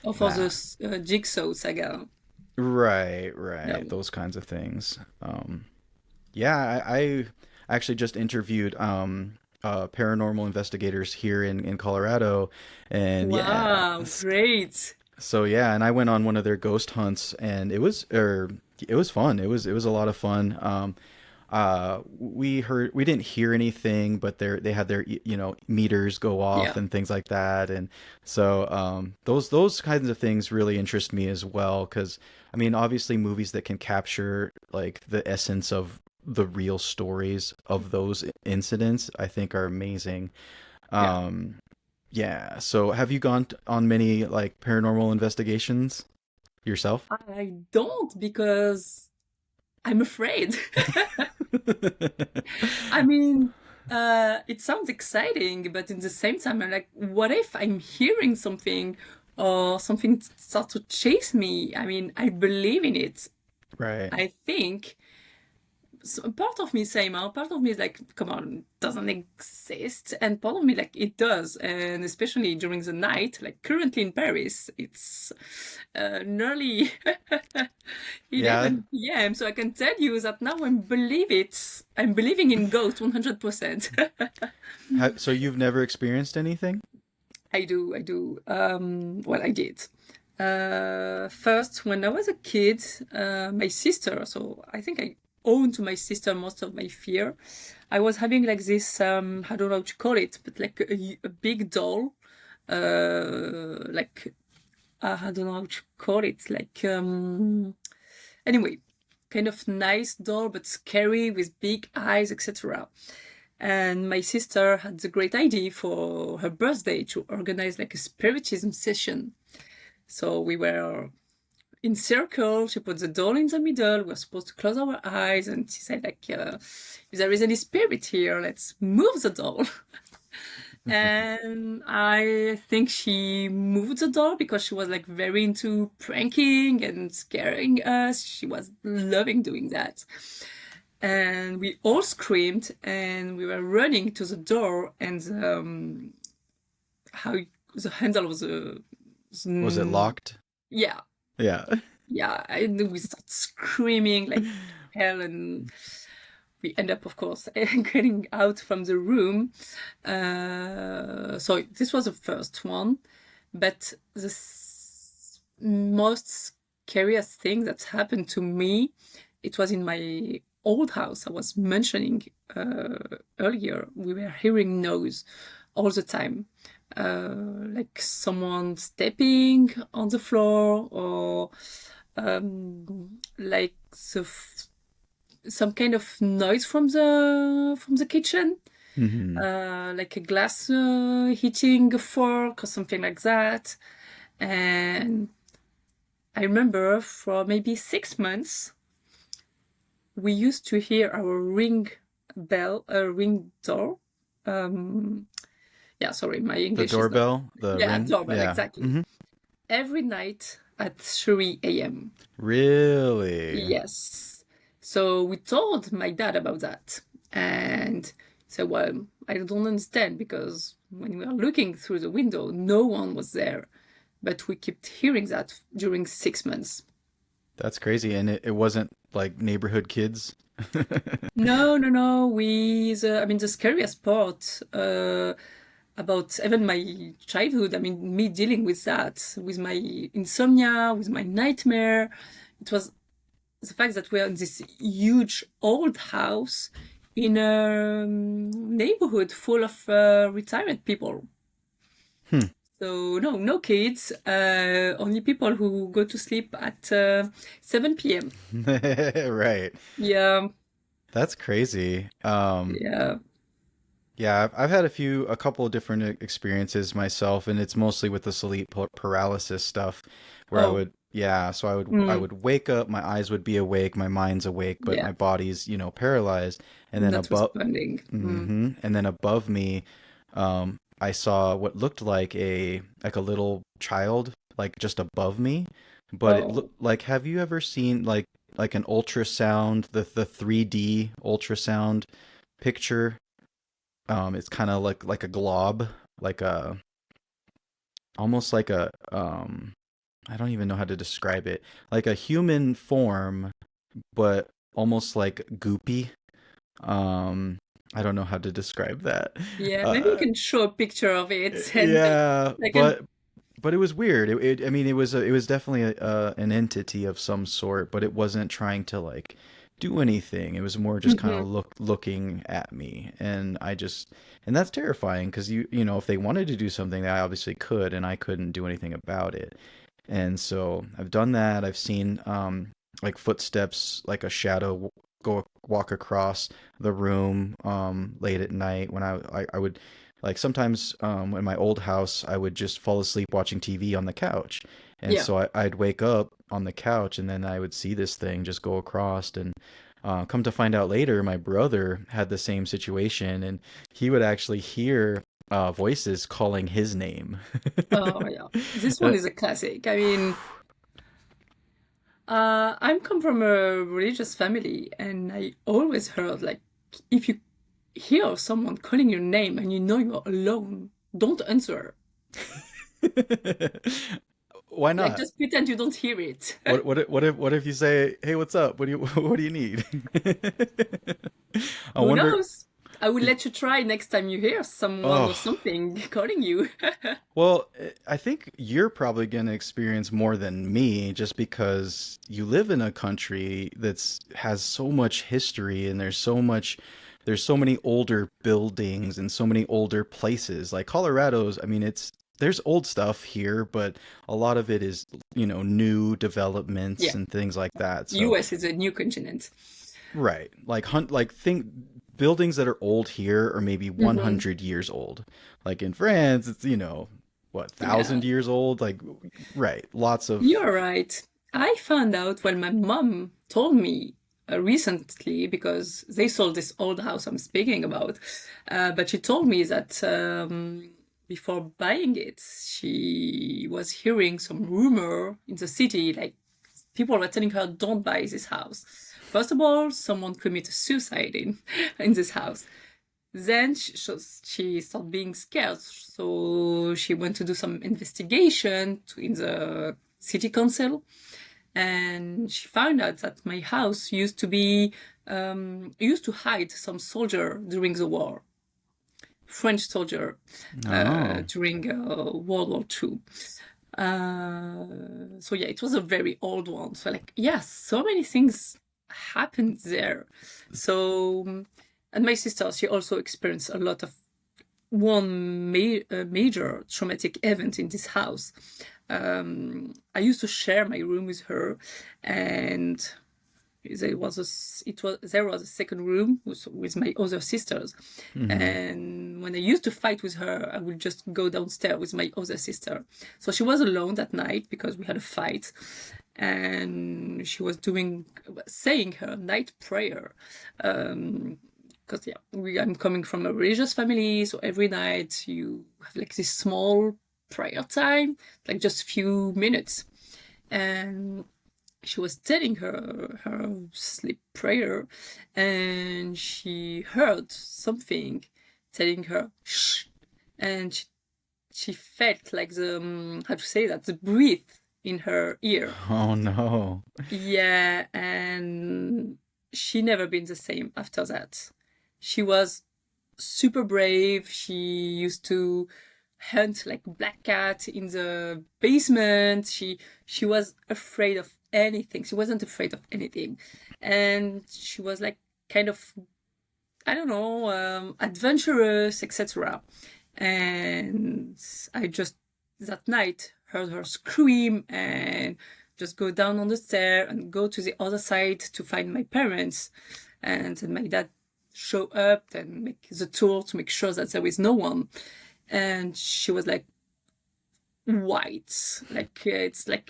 Or for the that. Jigsaw saga. Right, Yeah. right. Those kinds of things. Yeah, I actually just interviewed paranormal investigators here in Colorado, and yeah, Wow, great. so yeah, and I went on one of their ghost hunts, and it was fun. It was a lot of fun. We didn't hear anything, but they had their meters go off Yeah. and things like that, and so those kinds of things really interest me as well. Because I mean, obviously, movies that can capture like the essence of the real stories of those incidents, I think, are amazing. Yeah. Um, yeah. So have you gone on many like paranormal investigations yourself? I don't because I'm afraid. I mean, it sounds exciting, but in the same time, I'm like, what if I'm hearing something or something starts to chase me? I mean, I believe in it. Right. I think so part of me same part of me is like, come on, it doesn't exist, and part of me like it does, and especially during the night, like currently in Paris, it's nearly Yeah. 11 p.m., so I can tell you that now I'm believing in ghosts 100%. So you've never experienced anything? I do. Well, I did. First, when I was a kid, my sister, so I think I owe to my sister most of my fear. I was having like this, I don't know what you call it, but like a big doll, like, I don't know how to call it, like, anyway, kind of nice doll, but scary with big eyes, etc. And my sister had the great idea for her birthday to organize like a spiritism session. So we were in circle. She put the doll in the middle. We were supposed to close our eyes, and she said like, "If there is any spirit here, let's move the doll." And I think she moved the doll because she was like very into pranking and scaring us. She was loving doing that. And we all screamed and we were running to the door, and how the handle was Was it locked? yeah, Yeah. yeah, and we start screaming like hell, and we end up, of course, getting out from the room. So this was the first one, but the most scariest thing that happened to me, it was in my old house. I was mentioning earlier. We were hearing noise all the time, like someone stepping on the floor, or like some kind of noise from the kitchen, Hmm. like a glass hitting a fork or something like that. And I remember for maybe 6 months, we used to hear our ring door. Um, yeah, sorry, my The English is not. doorbell, the Yeah, ring. doorbell, Yeah. exactly. Hmm. Every night at 3 a.m. Really? Yes. So we told my dad about that. And he said, well, I don't understand because when we were looking through the window, no one was there. But we kept hearing that during 6 months. That's crazy. And it wasn't like neighborhood kids. No, no, no. I mean, the scariest part about even my childhood, I mean, me dealing with that, with my insomnia, with my nightmare, it was the fact that we're in this huge old house in a neighborhood full of retired people. Hmm. So no, no kids, only people who go to sleep at 7 p.m. Right. Yeah, That's crazy. yeah. Yeah, I've had a couple of different experiences myself, and it's mostly with the sleep paralysis stuff, where I Oh, would, yeah, so I mm, would wake up, my eyes would be awake, my mind's awake, but yeah, my body's, paralyzed, and then not above, responding. Mm. and then above me, I saw what looked like a little child, like just above me, but it Oh, looked like, have you ever seen like an ultrasound, the 3D ultrasound picture? It's kind of like a glob, like a almost like a I don't even know how to describe it. Like a human form, but almost like goopy. Um, I don't know how to describe that. yeah. Maybe you Uh, can show a picture of it and yeah, I can. but it was weird. I mean, it was definitely an entity of some sort, but it wasn't trying to like do anything. It was more just kind of Mhm. looking at me, and and that's terrifying because you know if they wanted to do something, they obviously could, and I couldn't do anything about it. And so I've done that. I've seen like footsteps, like a shadow go walk across the room late at night when I would like sometimes in my old house, I would just fall asleep watching TV on the couch. And Yeah. so I'd wake up on the couch and then I would see this thing just go across. And come to find out later, my brother had the same situation and he would actually hear voices calling his name. Oh, yeah. This one Uh, is a classic. I mean, I'm come from a religious family, and I always heard like, if you hear someone calling your name and you know you're alone, don't answer. Why Like, not? just pretend you don't hear it. What if you say, "Hey, what's up? What do you what do you need?" I Who wonder. knows? I will let you try next time you hear someone or Oh, something calling you. well, I think you're probably going to experience more than me just because you live in a country that's has so much history and there's so many older buildings and so many older places. Like Colorado's, I mean, there's old stuff here, but a lot of it is, new developments Yeah, and things like that. So, US is a new continent. right. Like think buildings that are old here are maybe Hmm. 100 years old. Like in France, it's, what, Yeah, 1,000 years old? Like right. Lots of you're right. I found out when my mom told me recently because they sold this old house I'm speaking about. But she told me that before buying it, she was hearing some rumor in the city, like people were telling her, "Don't buy this house." First of all, someone committed suicide in this house. Then she started being scared, so she went to do some investigation in the city council, and she found out that my house used to hide some soldier during the war, French soldier oh. during World War II. So yeah, it was a very old one. So like, yes, so many things happened there. So, and my sister, she also experienced a lot of major traumatic event in this house. I used to share my room with her, and there was a second room with my other sisters, and when I used to fight with her, I would just go downstairs with my other sister. So she was alone that night because we had a fight, and she was saying her night prayer. Because I'm coming from a religious family, so every night you have like this small prayer time, like just few minutes, and she was telling her sleep prayer, and she heard something telling her shh, and she felt like the breath in her ear. Oh no. Yeah, and she never been the same after that. She was super brave. She used to hunt like black cat in the basement. She was afraid of anything. She wasn't afraid of anything, and she was like kind of, I don't know, adventurous, etc. And I just that night heard her scream and just go down on the stair and go to the other side to find my parents, and then my dad show up and make the tour to make sure that there is no one. And she was like white, like it's like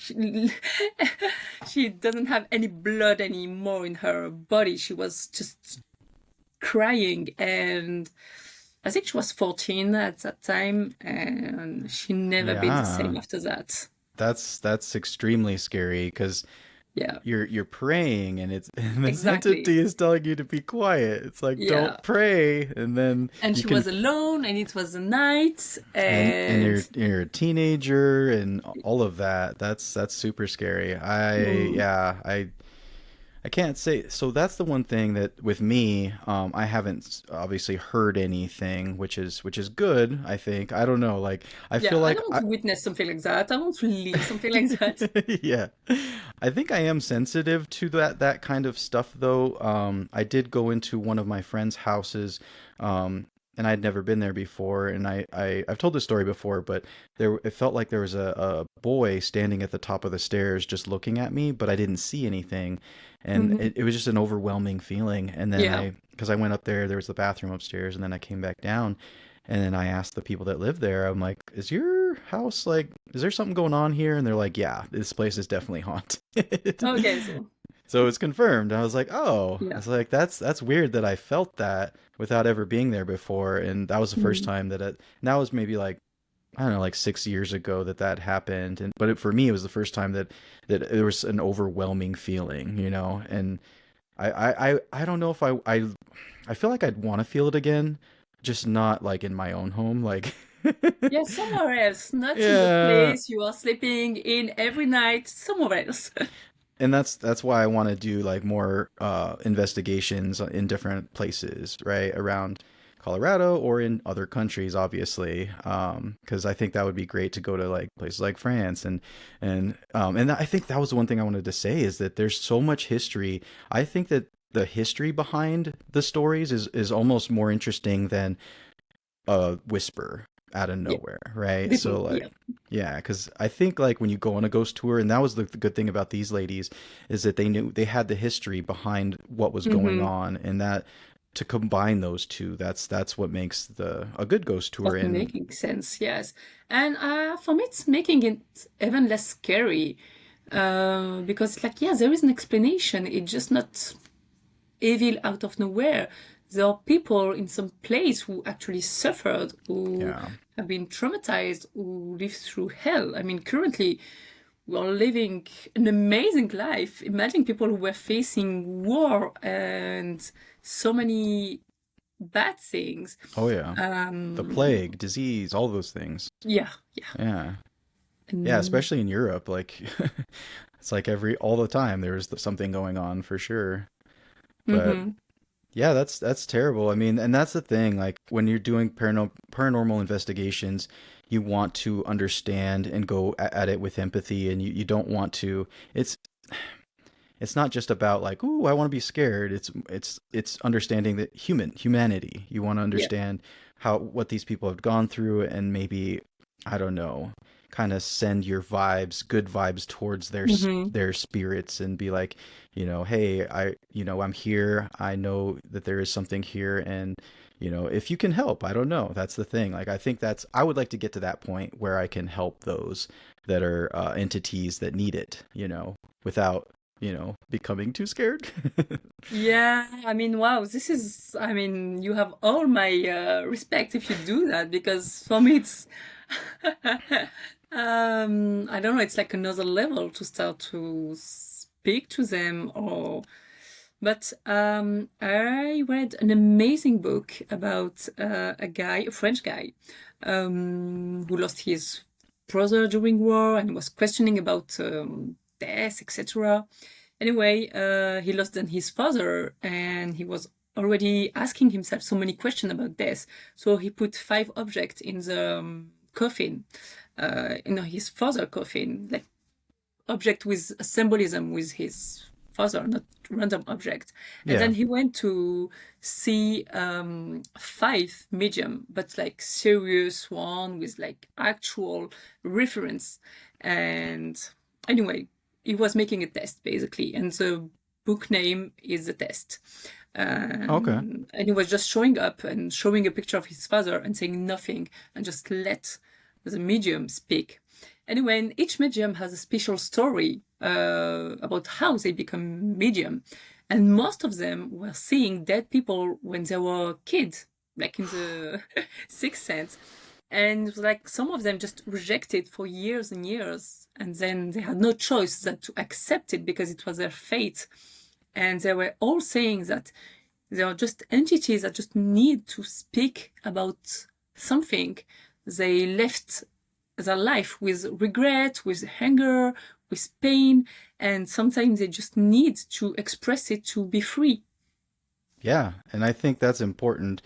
she doesn't have any blood anymore in her body. She was just crying, and I think she was 14 at that time, and she never been the same after that. That's extremely scary because Yeah, you're praying and this exactly. entity is telling you to be quiet. It's like, Yeah. don't pray, and then And she was alone, and it was the night, and you're a teenager and all of that. That's super scary. I can't say. So that's the one thing that with me, I haven't obviously heard anything, which is good. I think I don't know. Like I feel like I don't want to witness something like that. I want to live something like that. yeah, I think I am sensitive to that kind of stuff though. I did go into one of my friends' houses, and I'd never been there before, and I've told this story before, but it felt like there was a boy standing at the top of the stairs just looking at me, but I didn't see anything, and it was just an overwhelming feeling. And then because I went up there was the bathroom upstairs, and then I came back down, and then I asked the people that live there, I'm like, is your house like, is there something going on here? And they're like, yeah, this place is definitely haunted. Okay, So it's confirmed. I was like, oh, yeah. I was like, that's weird that I felt that without ever being there before. And that was the first time and that was maybe like, I don't know, like 6 years ago that happened. But for me, it was the first time that there was an overwhelming feeling, you know. And I don't know if I feel like I'd want to feel it again, just not like in my own home, like. Yeah, somewhere else, not in the place you are sleeping in every night, somewhere else. And that's why I want to do like more investigations in different places, right, around Colorado or in other countries, obviously, because I think that would be great to go to like places like France and I think that was the one thing I wanted to say is that there's so much history. I think that the history behind the stories is almost more interesting than a whisper out of nowhere, right? So like, yeah, because I think like when you go on a ghost tour, and that was the good thing about these ladies is that they had the history behind what was going on, and that to combine those two, that's what makes a good ghost tour. And making sense, yes. And for me, it's making it even less scary because like, yeah, there is an explanation. It's just not evil out of nowhere. There are people in some place who actually suffered, who have been traumatized, who live through hell. I mean, currently, we are living an amazing life. Imagine people who were facing war and so many bad things. Oh, yeah. The plague, disease, all those things. Yeah. Yeah, especially in Europe. Like, it's like all the time there's something going on for sure. But... yeah, that's terrible. I mean, and that's the thing, like when you're doing paranormal investigations, you want to understand and go at it with empathy, and you don't want to, it's not just about like, ooh, I want to be scared. It's understanding that humanity. You want to understand what these people have gone through, and maybe, I don't know, kind of send your vibes, good vibes towards Mm-hmm. their spirits and be like, hey, I'm here. I know that there is something here, and if you can help, I don't know. That's the thing. Like, I think I would like to get to that point where I can help those that are entities that need it, without, becoming too scared. Yeah, I mean, wow, I mean, you have all my respect if you do that, because for me it's, I don't know, it's like another level to start to speak to them but I read an amazing book about a French guy, who lost his brother during war and was questioning about death, etc. Anyway, he lost then his father, and he was already asking himself so many questions about death. So he put 5 objects in the coffin, in his father coffin, like object with a symbolism with his father, not random object. And Yeah. then he went to see 5 medium, but like serious one with like actual reference. And anyway, he was making a test basically, and the book name is the test. Okay. And he was just showing up and showing a picture of his father and saying nothing and just let the medium speak. Anyway, and each medium has a special story about how they become medium. And most of them were seeing dead people when they were kids, like in the sixth sense. And it was like some of them just rejected for years and years. And then they had no choice than to accept it because it was their fate. And they were all saying that they are just entities that just need to speak about something. They left their life with regret, with anger, with pain, and sometimes they just need to express it to be free. Yeah, and I think that's important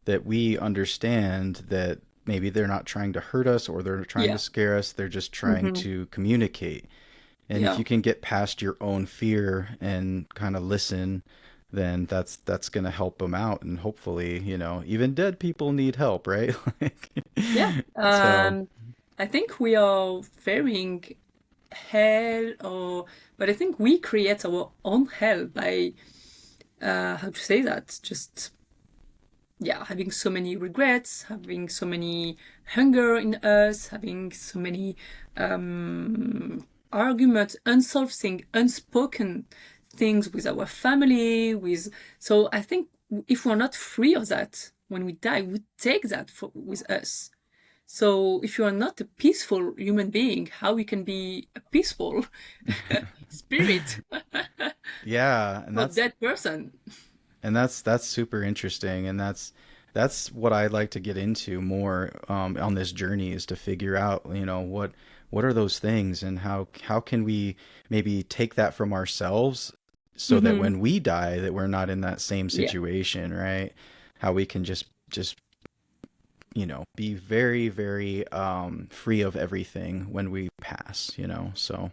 that we understand that maybe they're not trying to hurt us or they're trying to Yeah. scare us, they're just trying Hmm. to communicate. And if Yeah. you can get past your own fear and kind of listen, then that's going to help them out, and hopefully, even dead people need help, right? Like, Yeah. so, I think we are fearing hell, but I think we create our own hell by, how to say that? Just, yeah, having so many regrets, having so many hunger in us, having so many arguments, unsolved things, unspoken things with our family, so I think if we're not free of that when we die, we take that with us. So if you are not a peaceful human being, how you can be a peaceful spirit yeah, and or that's dead person? that's super interesting, and that's what I'd like to get into more on this journey, is to figure out, what are those things, and how can we maybe take that from ourselves so that Hmm. when we die, that we're not in that same Yeah. situation, right? How we can just be very, very free of everything when we pass, so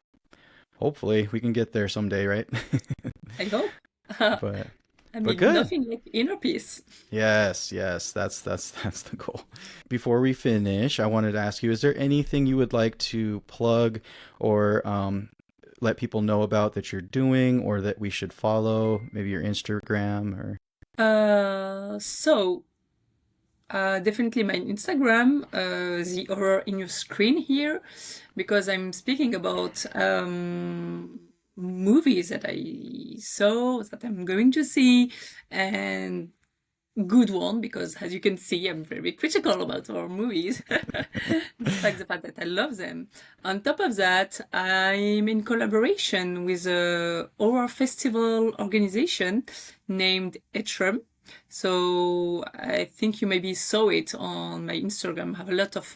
hopefully we can get there someday, right? I hope. but I but mean, good. nothing like inner peace. Yes, yes, that's the goal. Before we finish, I wanted to ask you, is there anything you would like to plug or let people know about that you're doing or that we should follow? Maybe your Instagram or So definitely my Instagram, the horror in your screen here, because I'm speaking about movies that I saw, that I'm going to see, and good one, because as you can see, I'm very critical about horror movies, despite the fact that I love them. On top of that, I'm in collaboration with a horror festival organization named Etrum. So I think you maybe saw it on my Instagram. I have a lot of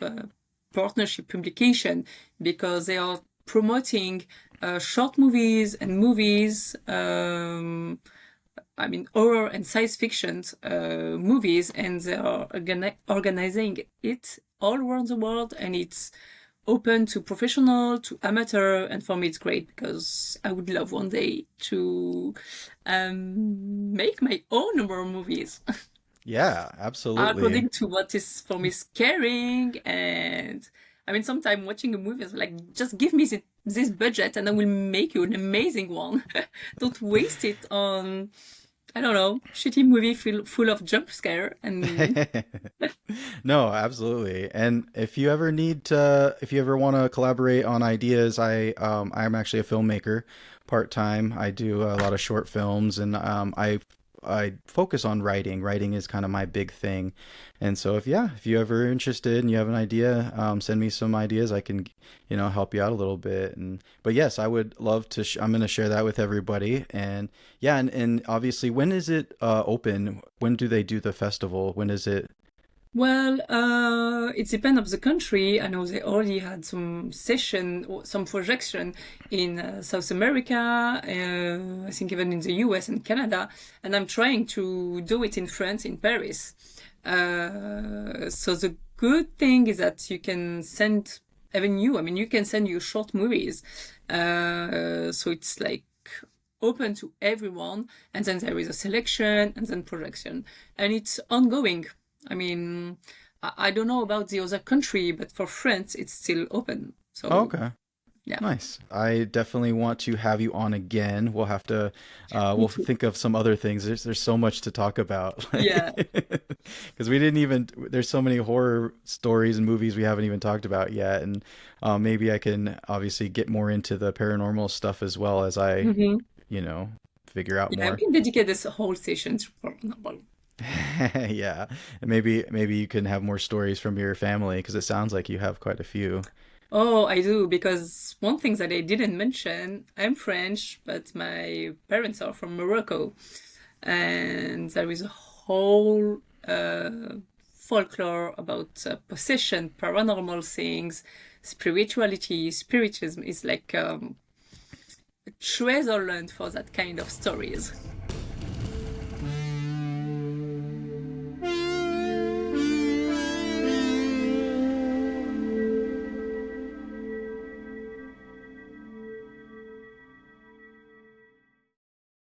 partnership publication because they are promoting short movies and movies. I mean, horror and science fiction movies, and they are organizing it all around the world, and it's open to professional, to amateur, and for me it's great because I would love one day to make my own horror movies yeah, absolutely. according to what is for me scaring, and I mean, sometimes watching a movie is like, just give me this budget and I will make you an amazing one. Don't waste it on, I don't know, shitty movie full of jump scare. And No, absolutely. And if you ever want to collaborate on ideas, I'm actually a filmmaker part time. I do a lot of short films, and I focus on writing. Writing is kind of my big thing. And so if you ever interested and you have an idea, send me some ideas. I can, help you out a little bit. And but yes, I would love to. I'm going to share that with everybody. And yeah, and obviously, when is it open? When do they do the festival? When is it? well, it depends of the country. I know they already had some session or some projection in South America, I think even in the US and Canada, and I'm trying to do it in France, in Paris. So the good thing is that you can send, even you, I mean, you can send your short movies. So it's like open to everyone, and then there is a selection and then projection, and it's ongoing. I mean, I don't know about the other country, but for France, it's still open. Oh, So, okay. yeah, Nice. I definitely want to have you on again. We'll have to, me we'll too. think of some other things. There's so much to talk about. Yeah. Because we didn't even, there's so many horror stories and movies we haven't even talked about yet. And maybe I can obviously get more into the paranormal stuff as well as I, Hmm. you know, figure out Yeah, we more. can dedicate this whole session to paranormal. Yeah. And maybe you can have more stories from your family because it sounds like you have quite a few. Oh, I do, because one thing that I didn't mention, I'm French, but my parents are from Morocco. And there is a whole folklore about possession, paranormal things, spirituality, spiritism is like a treasure land for that kind of stories.